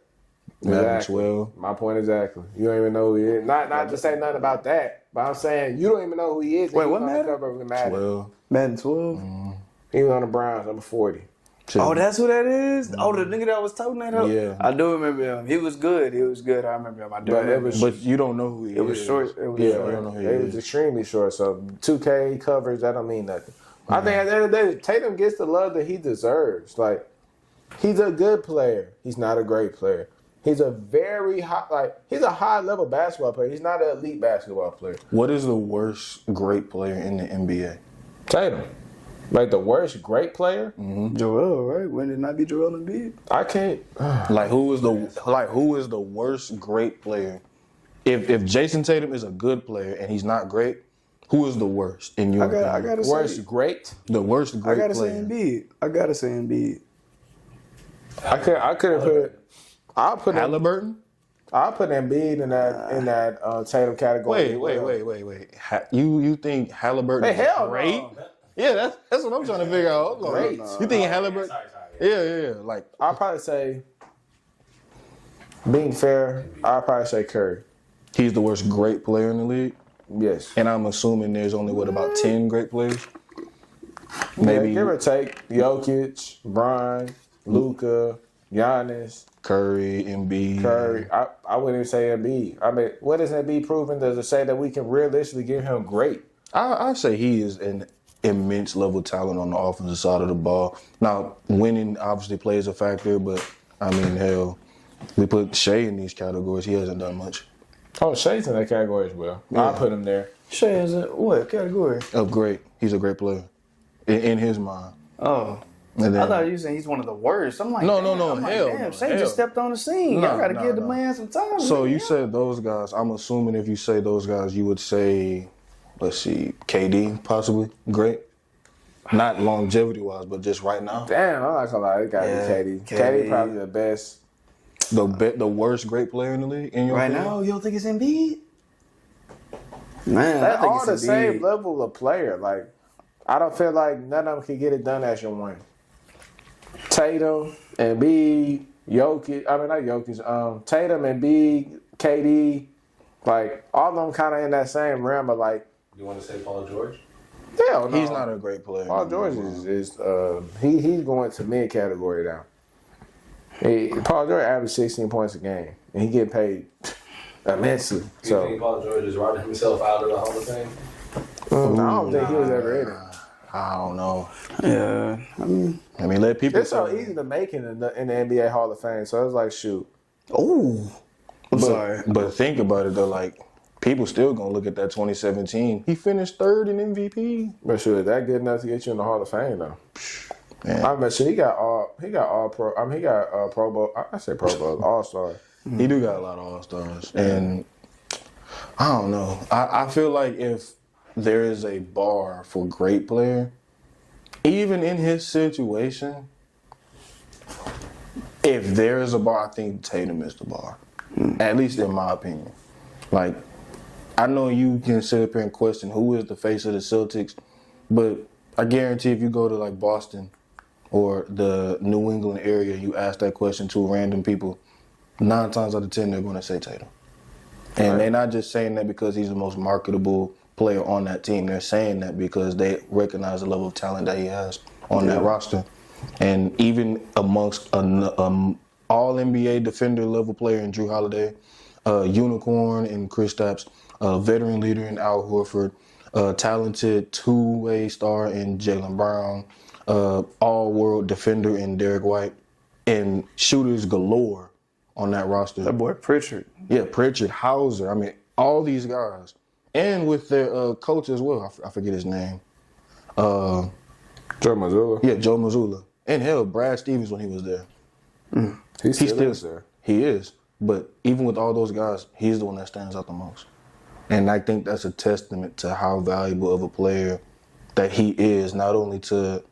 that? Maxwell. My point exactly. You don't even know who he is. Not to say nothing about that, but I'm saying you don't even know who he is. Wait, what Madden? Madden? 12. Madden 12? He was on the Browns, number 40. Oh, that's who that is? Oh, the nigga that was toting that up? Yeah. I do remember him. He was good. I remember him. I do remember him. But you don't know who he is. It was short. It was Yeah, short. I don't know who he it was is. extremely short. So 2K coverage, that don't mean nothing. I think at the end of the day, Tatum gets the love that he deserves. Like, he's a good player. He's not a great player. He's a very he's a high level basketball player. He's not an elite basketball player. What is the worst great player in the NBA? Tatum. Like, the worst great player? Joel, right? When did it not be Joel Embiid? I can't. Like, who is the worst great player if Jayson Tatum is a good player and he's not great, who is the worst in your opinion? I gotta Worst say, great. The worst I great gotta player. say Embiid. I gotta say Embiid. I could have put. I'll put Halliburton? I'll put Embiid in that Tatum category. as well. Wait. You think Halliburton Hey, is hell great? no. Yeah, that's what I'm trying to figure out. Hold on. Great. You think Halliburton? Sorry. Yeah. Like, I'll probably say, being fair, I'll probably say Curry. he's the worst great player in the league? Yes. And I'm assuming there's only, about 10 great players? Maybe Maybe give or take Jokic, Bron, Luka, Giannis, Curry, Embiid. Curry. I wouldn't even say Embiid. I mean, what is Embiid proven? Does it say that we can realistically give him great? I say he is an immense level talent on the offensive side of the ball. Now, winning obviously plays a factor, but I mean, hell, we put Shea in these categories. He hasn't done much. Oh, Shay's in that category as well. I'll put him there. Shea is in what category? Of great. He's a great player in his mind. Oh. And then, I thought you were saying he's one of the worst. I'm like, No, damn, no, I'm like, hell damn, no, Shea hell. just stepped on the scene. No, Y'all gotta no, give the no. man some time. So man. you said those guys. I'm assuming if you say those guys, you would say, let's see, KD possibly great. Not longevity wise, but just right now. Damn, I'm not gonna lie. It gotta Yeah, be KD. KD. KD probably the best. The worst great player in the league in your right opinion? now, you don't think it's Embiid? Man, They're I think all it's the Embiid. same level of player. Like, I don't feel like none of them can get it done as your one. Tatum, Embiid, Jokic. I mean, not Jokic. Tatum, Embiid, KD. Like, all of them kind of in that same realm. But like, You want to say Paul George? hell no. He's not a great player. Paul George is he's going to mid category now. Paul George averaged 16 points a game, and he get paid immensely. You So think Paul George is running himself out of the Hall of Fame? I don't think he was ever in it. I don't know. Yeah, I mean, Let people. It's so easy to make it in the NBA Hall of Fame. So it's like, shoot. oh, I'm sorry. But think about it though, like people still gonna look at that 2017. He finished third in MVP. But sure, is that good enough to get you in the Hall of Fame though? Man. I mean, sure, he got all pro. I mean, he got Pro Bowl. I say Pro Bowl, All Star. He do got a lot of all stars, and I don't know. I feel like if there is a bar for great player, even in his situation, if there is a bar, I think Tatum is the bar. At least in my opinion. Like, I know you can sit up here and question who is the face of the Celtics, but I guarantee if you go to like Boston or the New England area, you ask that question to random people, 9 times out of 10 they're going to say Tatum. And they're not just saying that because he's the most marketable player on that team. They're saying that because they recognize the level of talent that he has on that roster. And even amongst an all-NBA defender level player in Drew Holiday, unicorn in Kristaps, veteran leader in Al Horford, talented two-way star in Jaylen Brown, all-world defender in Derek White, and shooters galore on that roster. That boy Pritchard. Yeah, Pritchard, Hauser. I mean, all these guys. And with their coach as well. I forget his name. Joe Mazzulla. Yeah, Joe Mazzulla. And hell, Brad Stevens when he was there. He still is there. He is. But even with all those guys, he's the one that stands out the most. And I think that's a testament to how valuable of a player that he is, not only to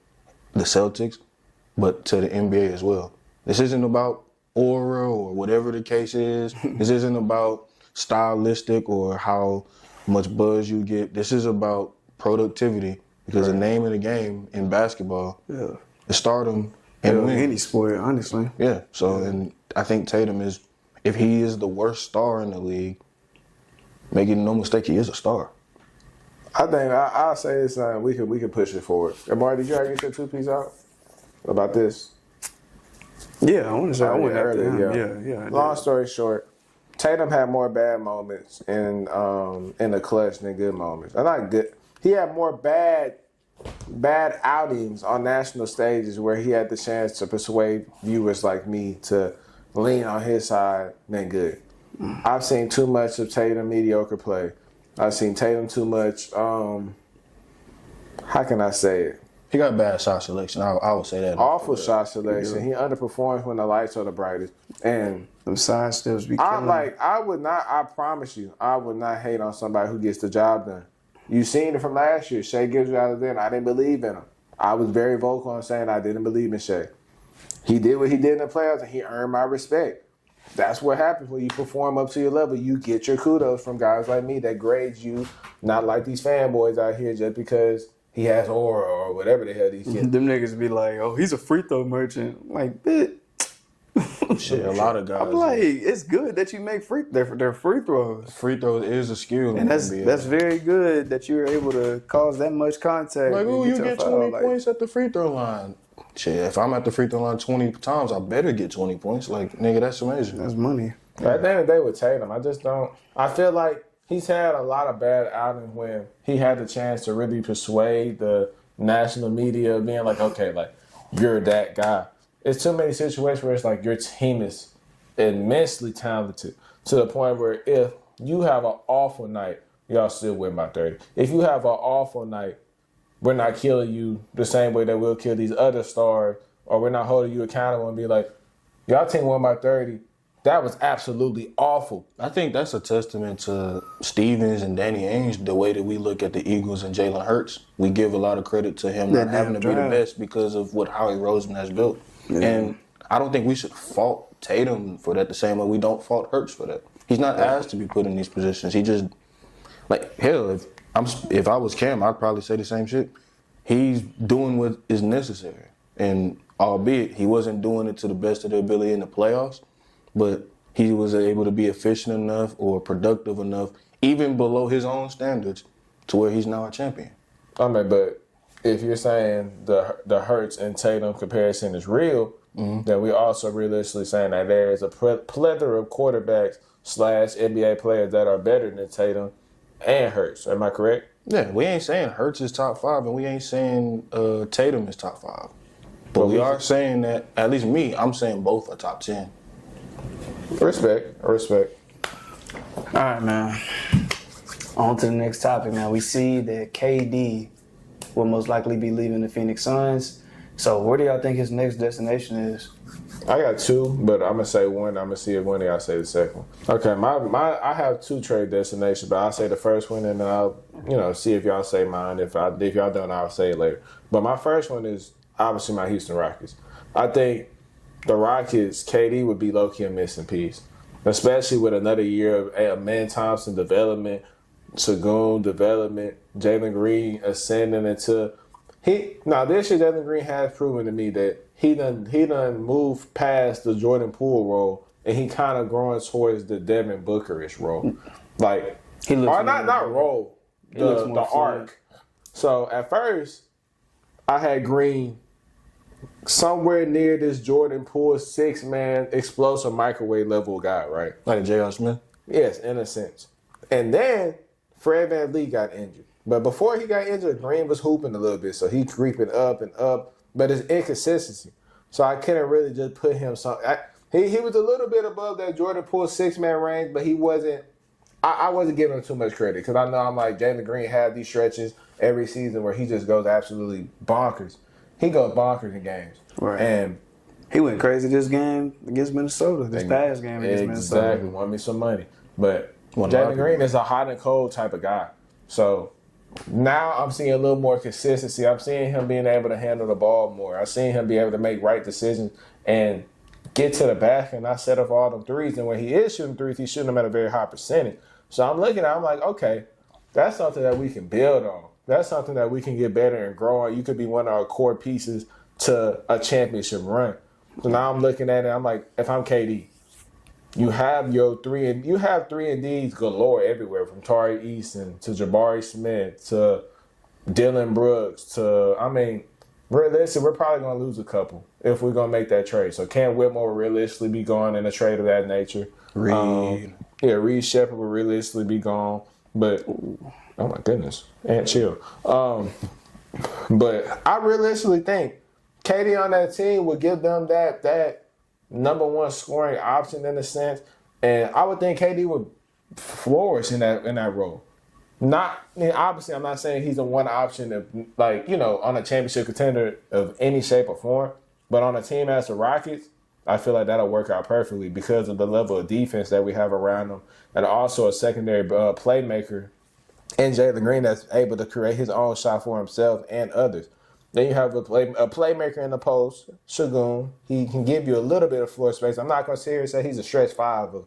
the Celtics, but to the NBA as well. This isn't about aura or whatever the case is. This isn't about stylistic or how much buzz you get. This is about productivity because the name of the game in basketball is stardom and win. Any sport, honestly. Yeah. So, and I think Tatum is, if he is the worst star in the league, making no mistake, he is a star. I think I'll say this. We could push it forward. Amari, did you already get your 2-piece out about this? Yeah, I want to say I went after him. earlier. Yeah. Long story short, Tatum had more bad moments in the clutch than good moments. Not good. He had more bad outings on national stages where he had the chance to persuade viewers like me to lean on his side than good. I've seen too much of Tatum mediocre play. I've seen Tatum too much. How can I say it? He got bad shot selection. I would say that. Awful shot selection. He underperforms when the lights are the brightest. And Them side steps be killing. I promise you, I would not hate on somebody who gets the job done. You seen it from last year. Shea Gilgeous-Alexander, I didn't believe in him. I was very vocal on saying I didn't believe in Shea. He did what he did in the playoffs, and he earned my respect. That's what happens when you perform up to your level. You get your kudos from guys like me that grades you, not like these fanboys out here just because he has aura or whatever the hell these kids. Them niggas be like, oh, he's a free throw merchant. I'm like, bitch. Shit, a lot of guys. I'm like, it's good that you make they're free throws. Free throws is a skill. And that's very good that you're able to cause that much contact. Like, oh, you get 20 foul. points at the free throw line. Shit, if I'm at the free throw line 20 times, I better get 20 points. Like, nigga, that's amazing. That's money. At the end of the day with Tatum, I just don't. I feel like he's had a lot of bad outings when he had the chance to really persuade the national media, being like, okay, like, you're that guy. It's too many situations where it's like your team is immensely talented to the point where if you have an awful night, y'all still win by 30. If you have an awful night, we're not killing you the same way that we'll kill these other stars, or we're not holding you accountable and be like, y'all team won by 30. That was absolutely awful. I think that's a testament to Stevens and Danny Ainge, the way that we look at the Eagles and Jalen Hurts. We give a lot of credit to him not having to be the best because of what Howie Roseman has built. Yeah. And I don't think we should fault Tatum for that the same way we don't fault Hurts for that. He's not asked to be put in these positions. He just, like, hell, if I was Cam, I'd probably say the same shit. He's doing what is necessary. And albeit he wasn't doing it to the best of their ability in the playoffs, but he was able to be efficient enough or productive enough, even below his own standards, to where he's now a champion. I mean, but if you're saying the Hurts and Tatum comparison is real, then we're also realistically saying that there is a plethora of quarterbacks / NBA players that are better than Tatum and Hurts. Am I correct? Yeah, we ain't saying Hurts is top 5, and we ain't saying Tatum is top 5. But we are saying that, at least me, I'm saying both are top 10. Respect. All right, man. On to the next topic, man. We see that KD will most likely be leaving the Phoenix Suns. So where do y'all think his next destination is? I got two, but I'm gonna say one. I'm gonna see if one of y'all say the second one. Okay, I have two trade destinations, but I'll say the first one, and then I'll see if y'all say mine. If y'all don't, I'll say it later. But my first one is obviously my Houston Rockets. I think the Rockets, KD would be low-key a missing piece, especially with another year of Amen Thompson development, Sagoon development, Jalen Green ascending into this year Jalen Green has proven to me that he done moved past the Jordan Poole role and he kind of growing towards the Devin Booker-ish role. Like he looks not role, the arc. So at first I had Green somewhere near this Jordan Poole 6-man explosive microwave level guy, right? Like J.R. Smith? Yes, in a sense. And then Fred VanVleet got injured. But before he got injured, Green was hooping a little bit, so he creeping up and up. But it's inconsistency. So I couldn't really just put him he was a little bit above that Jordan Poole 6-man range, but he wasn't. I wasn't giving him too much credit because I know I'm like Jalen Green had these stretches every season where he just goes absolutely bonkers. He goes bonkers in games. Right. And he went crazy this game against Minnesota, this past game against Minnesota. Exactly. Want me some money. But Jalen Green is a hot and cold type of guy. So now I'm seeing a little more consistency. I'm seeing him being able to handle the ball more. I'm seeing him be able to make right decisions and get to the basket and not set up all them threes. And when he is shooting threes, he's shooting them at a very high percentage. So I'm looking at it, I'm like, okay, that's something that we can build on. That's something that we can get better and grow on. You could be one of our core pieces to a championship run. So now I'm looking at it, I'm like, if I'm KD, you have your three and D's galore everywhere, from Tari Eason to Jabari Smith to Dylan Brooks to, realistically, we're probably going to lose a couple if we're going to make that trade. So Cam Whitmore will realistically be gone in a trade of that nature. Reed Shepherd will realistically be gone. But, oh my goodness, and chill. But I realistically think KD on that team would give them that number one scoring option in a sense, and I would think KD would flourish in that role. Obviously, I'm not saying he's a one option of, like, on a championship contender of any shape or form. But on a team as the Rockets, I feel like that'll work out perfectly because of the level of defense that we have around them, and also a secondary playmaker in Jalen Green that's able to create his own shot for himself and others. Then you have a playmaker in the post, Shagun. He can give you a little bit of floor space. I'm not going to sit here and say he's a stretch five of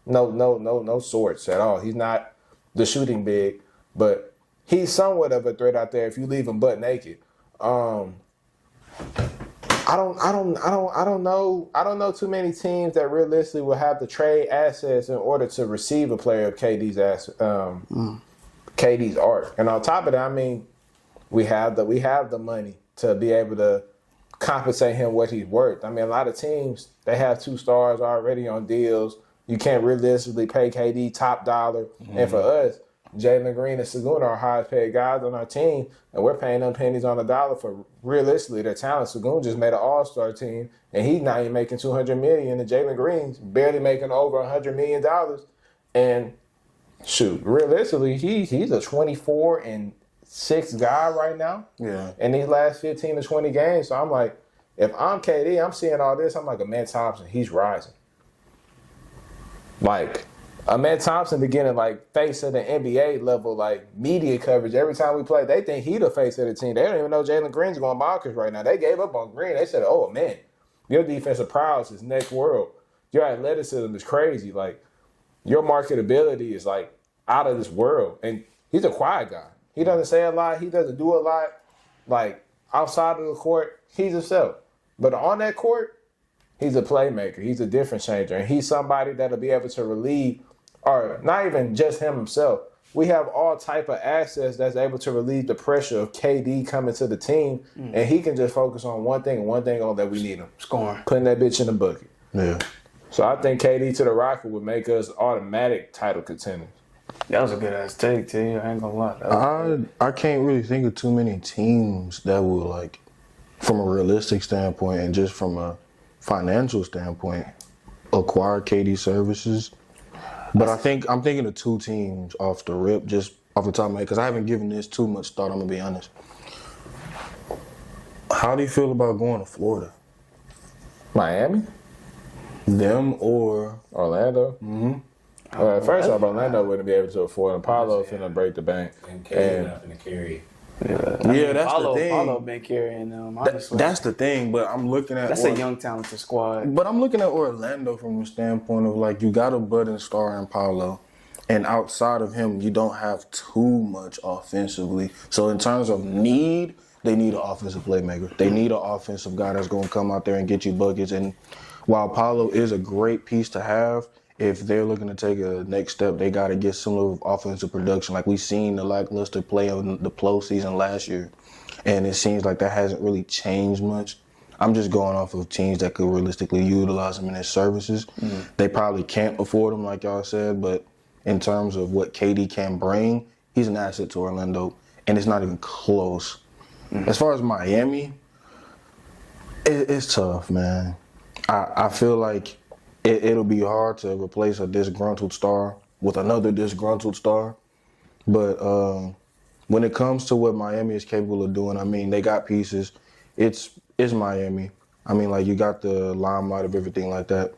no sorts at all. He's not the shooting big, but he's somewhat of a threat out there if you leave him butt naked. I don't know too many teams that realistically will have the trade assets in order to receive a player of KD's art. And on top of that, I mean, we have the money to be able to compensate him what he's worth. I mean, a lot of teams, they have 2 stars already on deals. You can't realistically pay KD top dollar. Mm-hmm. And for us, Jalen Green and Shagun are our highest paid guys on our team, and we're paying them pennies on the dollar for realistically their talent. Shagun just made an all-star team, and he's not even making $200 million, and Jalen Green's barely making over $100 million. And shoot, realistically, he's a 24-6 guy right now. Yeah. In these last 15 to 20 games. So I'm like, if I'm KD, I'm seeing all this, I'm like, Amen Thompson, he's rising. Like, Amen Thompson beginning like face of the NBA level, like media coverage. Every time we play, they think he the face of the team. They don't even know Jalen Green's going bonkers right now. They gave up on Green. They said, "Oh man, your defensive prowess is next world. Your athleticism is crazy. Like, your marketability is like out of this world." And he's a quiet guy. He doesn't say a lot. He doesn't do a lot. Like, outside of the court, he's himself. But on that court, he's a playmaker. He's a difference changer. And he's somebody that'll be able to relieve, or not even just him himself. We have all type of assets that's able to relieve the pressure of KD coming to the team, and he can just focus on one thing on that we need him. Scoring. Putting that bitch in the bucket. Yeah. So I think KD to the Rocket would make us automatic title contenders. That was a good ass take, T. I ain't gonna lie. I can't really think of too many teams that will, like, from a realistic standpoint and just from a financial standpoint, acquire KD services. But I'm thinking of 2 teams off the rip, just off the top of my head, because I haven't given this too much thought, I'm going to be honest. How do you feel about going to Florida? Miami? Them or Orlando? Mm-hmm. First off, Orlando wouldn't be able to afford him. Paulo finna break the bank. And KD not finna carry. Yeah, that's the thing. Paulo been carrying them, honestly. That's the thing, but I'm looking at... That's a young, talented squad. But I'm looking at Orlando from the standpoint of, like, you got a budding star in Paulo, and outside of him, you don't have too much offensively. So in terms of need, they need an offensive playmaker. They need an offensive guy that's going to come out there and get you buckets. And while Paulo is a great piece to have, if they're looking to take a next step, they got to get some of offensive production. Like we seen the lackluster play of the postseason last year, and it seems like that hasn't really changed much. I'm just going off of teams that could realistically utilize him in their services. Mm-hmm. They probably can't afford him, like y'all said, but in terms of what KD can bring, he's an asset to Orlando, and it's not even close. Mm-hmm. As far as Miami, it's tough, man. I feel like it'll be hard to replace a disgruntled star with another disgruntled star. But when it comes to what Miami is capable of doing, I mean, they got pieces. It's Miami. I mean, like, you got the limelight of everything like that.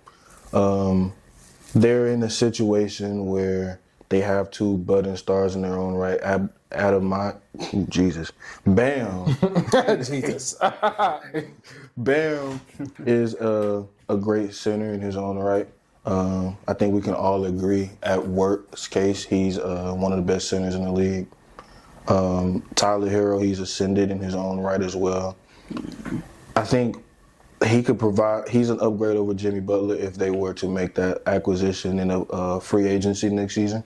They're in a situation where they have 2 budding stars in their own right. Bam. Jesus. Bam is a great center in his own right. I think we can all agree, at worst case, he's one of the best centers in the league. Tyler Hero, he's ascended in his own right as well. I think he could provide, he's an upgrade over Jimmy Butler if they were to make that acquisition in a free agency next season.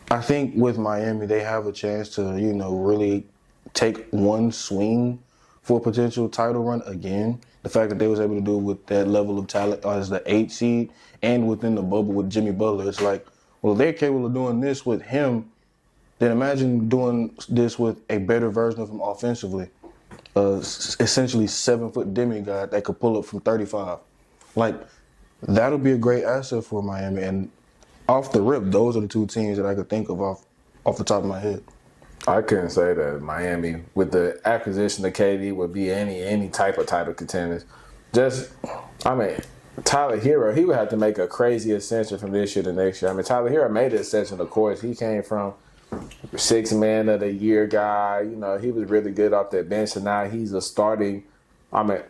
I think with Miami, they have a chance to, really take one swing for a potential title run again. The fact that they was able to do it with that level of talent as the 8 seed and within the bubble with Jimmy Butler, it's like, well, if they're capable of doing this with him, then imagine doing this with a better version of him offensively. Essentially 7-foot demigod that could pull up from 35. Like, that'll be a great asset for Miami. And off the rip, those are the 2 teams that I could think of off off the top of my head. I couldn't say that Miami, with the acquisition of KD, would be any type of title contenders. Tyler Hero, he would have to make a crazy ascension from this year to next year. I mean, Tyler Hero made the ascension, of course. He came from 6 man of the year guy. You know, he was really good off that bench, and now he's a starting. I mean,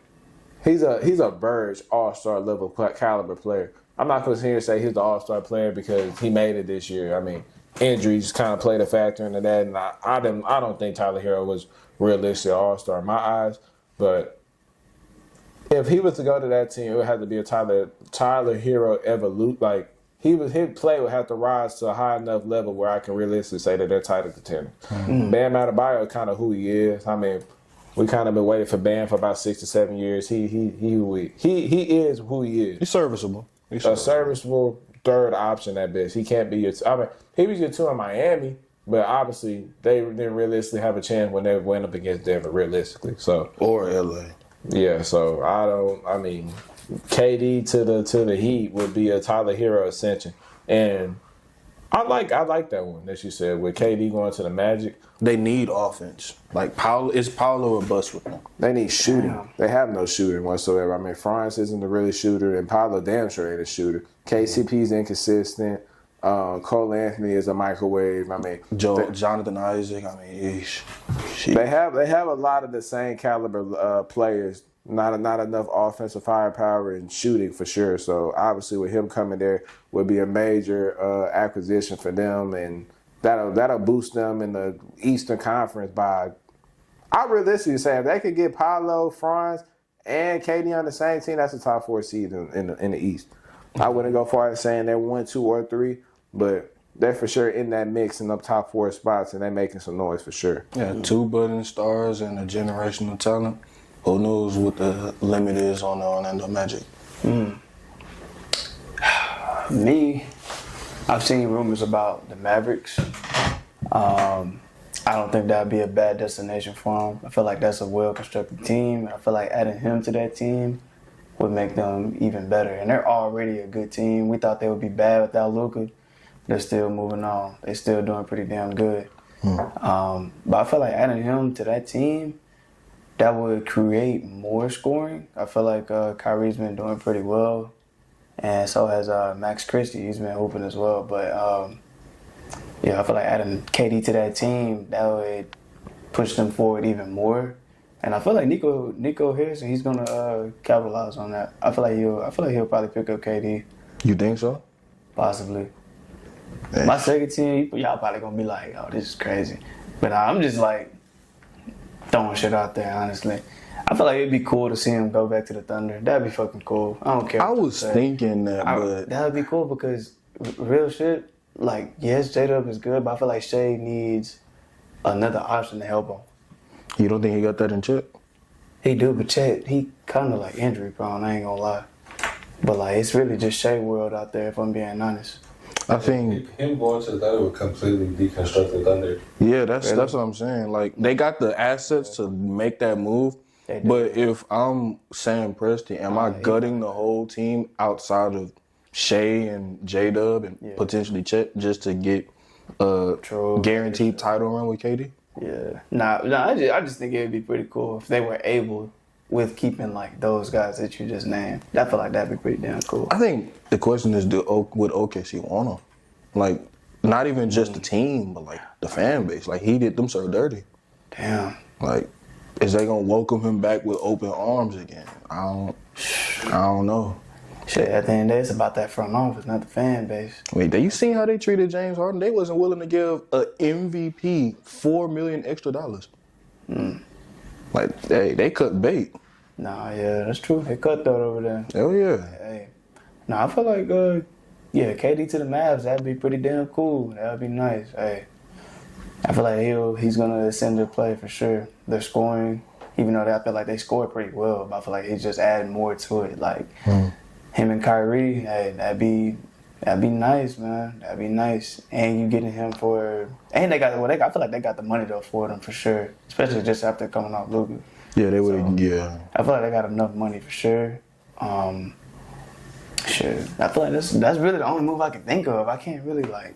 he's a Burge all-star level caliber player. I'm not going to sit here and say he's the all-star player because he made it this year. I mean, injuries kind of played a factor into that, and I don't think Tyler Hero was realistic all-star in my eyes. But if he was to go to that team, it would have to be a Tyler Hero evolute. Like his play would have to rise to a high enough level where I can realistically say that they're title contender. Bam Adebayo is kind of who he is. I mean, we kind of been waiting for Bam for about 6 to 7 years. He is who he is. He's serviceable. A serviceable third option at best. He can't be he was your 2 in Miami, but obviously they didn't realistically have a chance when they went up against Denver realistically. So or LA. Yeah, so KD to the Heat would be a Tyler Hero ascension. And I like that one that you said with KD going to the Magic. They need offense. Like it's Paolo or bust with them. They need shooting. Damn. They have no shooting whatsoever. I mean, Franz isn't a really shooter, and Paolo damn sure ain't a shooter. KCP's inconsistent. Cole Anthony is a microwave. I mean, Jonathan Isaac. I mean, they have a lot of the same caliber players. Not enough offensive firepower and shooting for sure. So obviously, with him coming there, would be a major acquisition for them, and that'll boost them in the Eastern Conference by. I realistically say if they could get Paolo, Franz, and KD on the same team, that's a top 4 seed in the East. I wouldn't go far as saying they're 1, 2, or 3, but they're for sure in that mix in the top 4 spots, and they're making some noise for sure. Yeah, 2 budding stars and a generational talent. Who knows what the limit is on the Orlando Magic? Me, I've seen rumors about the Mavericks. I don't think that'd be a bad destination for them. I feel like that's a well-constructed team. I feel like adding him to that team would make them even better. And they're already a good team. We thought they would be bad without Luka. They're still moving on. They're still doing pretty damn good. But I feel like adding him to that team, that would create more scoring. I feel like Kyrie's been doing pretty well, and so has Max Christie. He's been hooping as well. But, I feel like adding KD to that team, that would push them forward even more. And I feel like Nico Harrison, he's going to capitalize on that. I feel like he'll probably pick up KD. You think so? Possibly. Yeah. My second team, y'all probably going to be like, oh, this is crazy. But I'm just like, throwing shit out there, honestly. I feel like it'd be cool to see him go back to the Thunder. That'd be fucking cool. I don't care. I was thinking that, but that'd be cool because real shit. Like, yes, J-Dub is good, but I feel like Shea needs another option to help him. You don't think he got that in check? He do, but Chet, he kind of like injury prone. I ain't gonna lie. But like, it's really just Shea world out there. If I'm being honest. I think him going to the Thunder would completely deconstruct the Thunder. Yeah, that's what I'm saying. Like they got the assets to make that move, but if I'm Sam Presti, am I gutting the whole team outside of Shea and J-Dub and potentially Chet just to get a guaranteed title run with KD? Yeah. I just think it'd be pretty cool if they were able with keeping like those guys that you just named. I feel like that'd be pretty damn cool. I think the question is, would OKC want him? Like, not even just the team, but like the fan base. Like, he did them so dirty. Damn. Like, is they gonna welcome him back with open arms again? I don't know. Shit, at the end of the day, it's about that front office, not the fan base. Wait, you seen how they treated James Harden? They wasn't willing to give a MVP $4 million extra. Like, they cut bait. Nah, yeah, that's true. They cut that over there. Hell yeah. Hey. Nah, I feel like, KD to the Mavs, that'd be pretty damn cool. That'd be nice. Hey, I feel like he's going to ascend their play for sure. They're scoring, even though I feel like they score pretty well, but I feel like he's just adding more to it. Like, him and Kyrie, hey, that'd be nice, man. That'd be nice. And you getting him and I feel like they got the money though for them for sure, especially just after coming off Luka. Yeah, they would. I feel like they got enough money for sure. Shit, I feel like that's really the only move I can think of. I can't really like.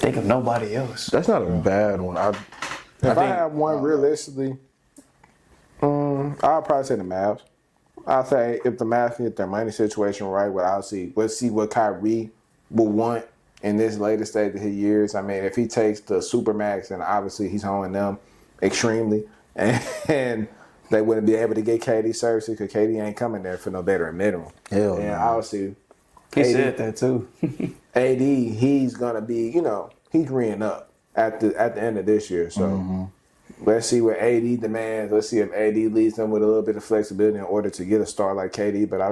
Think of nobody else. That's not a bad one. If I have one realistically, I'll probably say the Mavs. I'll say if the Mavs get their money situation right, let's see what Kyrie will want in this later stage of his years. I mean, if he takes the Supermax, then obviously he's owing them extremely. And they wouldn't be able to get KD services because KD ain't coming there for no veteran minimum. Hell and no. obviously, He said that too. AD, he's going to be, he's reeing up at the end of this year. So let's see what AD demands. Let's see if AD leads them with a little bit of flexibility in order to get a star like KD. But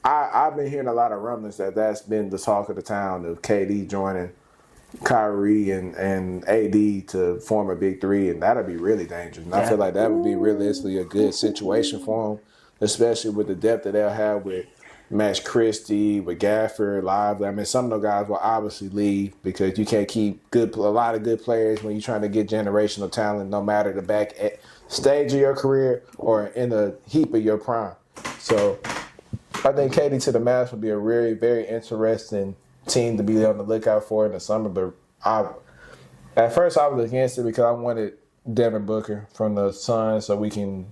I've been hearing a lot of rumblings that's been the talk of the town of KD joining Kyrie and AD to form a big three, and that'll be really dangerous. And I feel like that would be realistically a good situation for them, especially with the depth that they'll have with Max Christie, with Gafford, Lively. I mean, some of those guys will obviously leave because you can't keep a lot of good players when you're trying to get generational talent, no matter the back stage of your career or in the heap of your prime. So I think KD to the Mavs would be a very, very interesting team to be on the lookout for in the summer. But at first I was against it because I wanted Devin Booker from the Suns so we can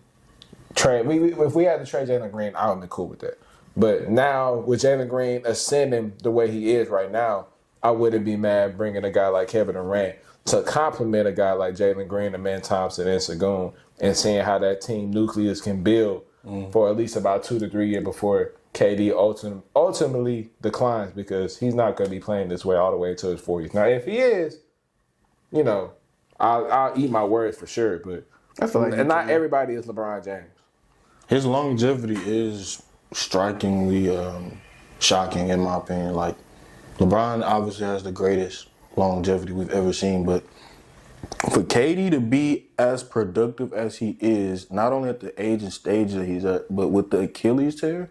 trade. If we had to trade Jalen Green, I would be cool with that. But now, with Jalen Green ascending the way he is right now, I wouldn't be mad bringing a guy like Kevin Durant to complement a guy like Jalen Green, and Man Thompson, and Sagoon, and seeing how that team nucleus can build for at least about 2 to 3 years before KD ultimately declines, because he's not going to be playing this way all the way until his 40s. Now, if he is, I'll eat my words for sure, but I feel like not everybody is LeBron James. His longevity is strikingly shocking in my opinion. Like, LeBron obviously has the greatest longevity we've ever seen, but for KD to be as productive as he is, not only at the age and stage that he's at, but with the Achilles tear,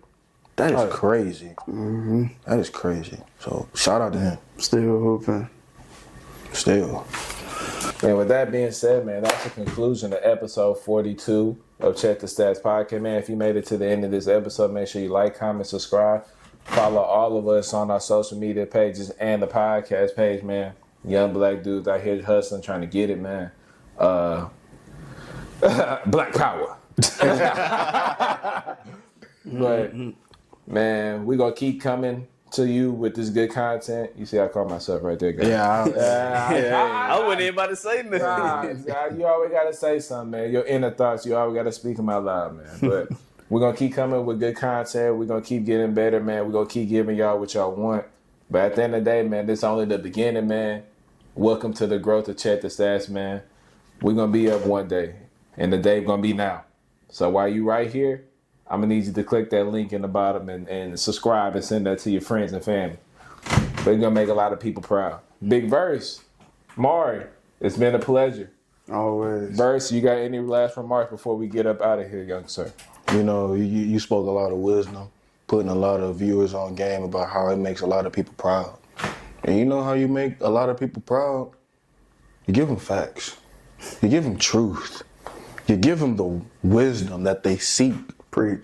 that is crazy. Mm-hmm. That is crazy. So shout out to him. Still hooping. Still. And with that being said, man, that's the conclusion of episode 42 of Check the Stats podcast. Man, if you made it to the end of this episode, make sure you like, comment, subscribe. Follow all of us on our social media pages and the podcast page, man. Young black dudes out here hustling, trying to get it, man. Black power. But, man, we're going to keep coming to you with this good content. You see, I call myself right there, guys. I wasn't even about to say nothing. You always got to say something, man. Your inner thoughts, you always got to speak them out loud, man. But we're going to keep coming with good content. We're going to keep getting better, man. We're going to keep giving y'all what y'all want. But at the end of the day, man, this is only the beginning, man. Welcome to the growth of Check the Stats, man. We're going to be up one day, and the day going to be now. So while you right here, I'm going to need you to click that link in the bottom and subscribe and send that to your friends and family. We're going to make a lot of people proud. Big Verse, Omari, it's been a pleasure. Always. Verse, you got any last remarks before we get up out of here, young sir? You know, you spoke a lot of wisdom, putting a lot of viewers on game about how it makes a lot of people proud. And you know how you make a lot of people proud? You give them facts. You give them truth. You give them the wisdom that they seek,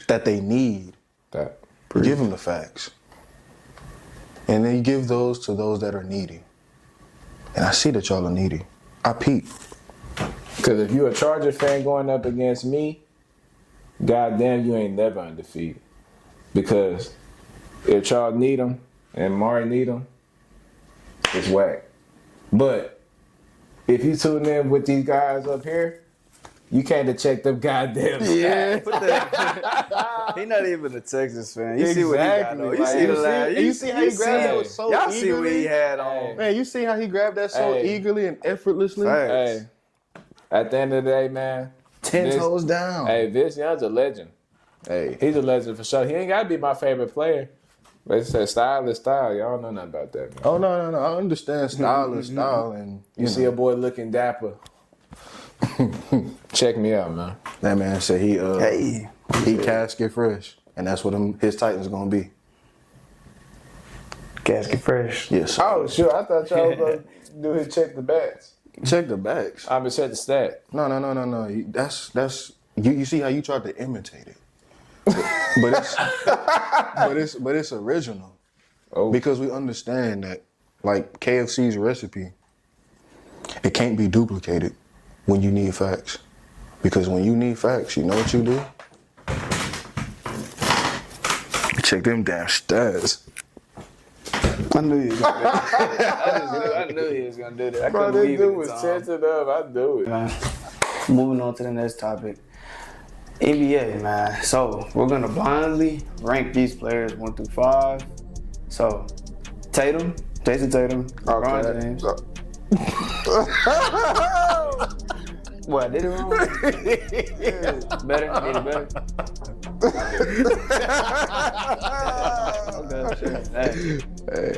that they need. You give them the facts. And then you give those to those that are needy. And I see that y'all are needy. I peep. Because if you a Charger fan going up against me, goddamn, you ain't never undefeated. Because if Charles need him and Mari need him, it's whack. But if you tune in with these guys up here, you can't have checked them goddamn stats. Yeah. He not even a Texas fan. You see what he got on. You Like, see the line. You see how he grabbed that so Y'all eagerly? see what he had on. Man, you see how he grabbed that so eagerly and effortlessly? Hey, at the end of the day, man, 10 toes down. Hey, Vince Young's a legend. Hey. He's a legend for sure. He ain't got to be my favorite player. But it's a style is style. Y'all don't know nothing about that, man. Oh, no. I understand style is style. And You see a boy looking dapper. Check me out, man. that man said he casket fresh. And that's what his Titans going to be. Casket fresh. Yes, sir. Oh, sure. I thought y'all was going to do his check the bats. Check the backs. I'm going to check the stat. No. That's you see how you tried to imitate it. But it's original. Oh. Because we understand that, like, KFC's recipe It can't be duplicated when you need facts. Because when you need facts, you know what you do? Check them damn stats. I knew he was gonna do that. I knew he was gonna do that. I Bro, couldn't this believe dude it was at the time. changing up. I knew it. Man, moving on to the next topic. NBA, man. So we're gonna blindly rank these players 1 through 5. So Tatum, Jayson Tatum, LeBron James. What, I did it wrong? Better? I did it better? Okay, sure. Hey.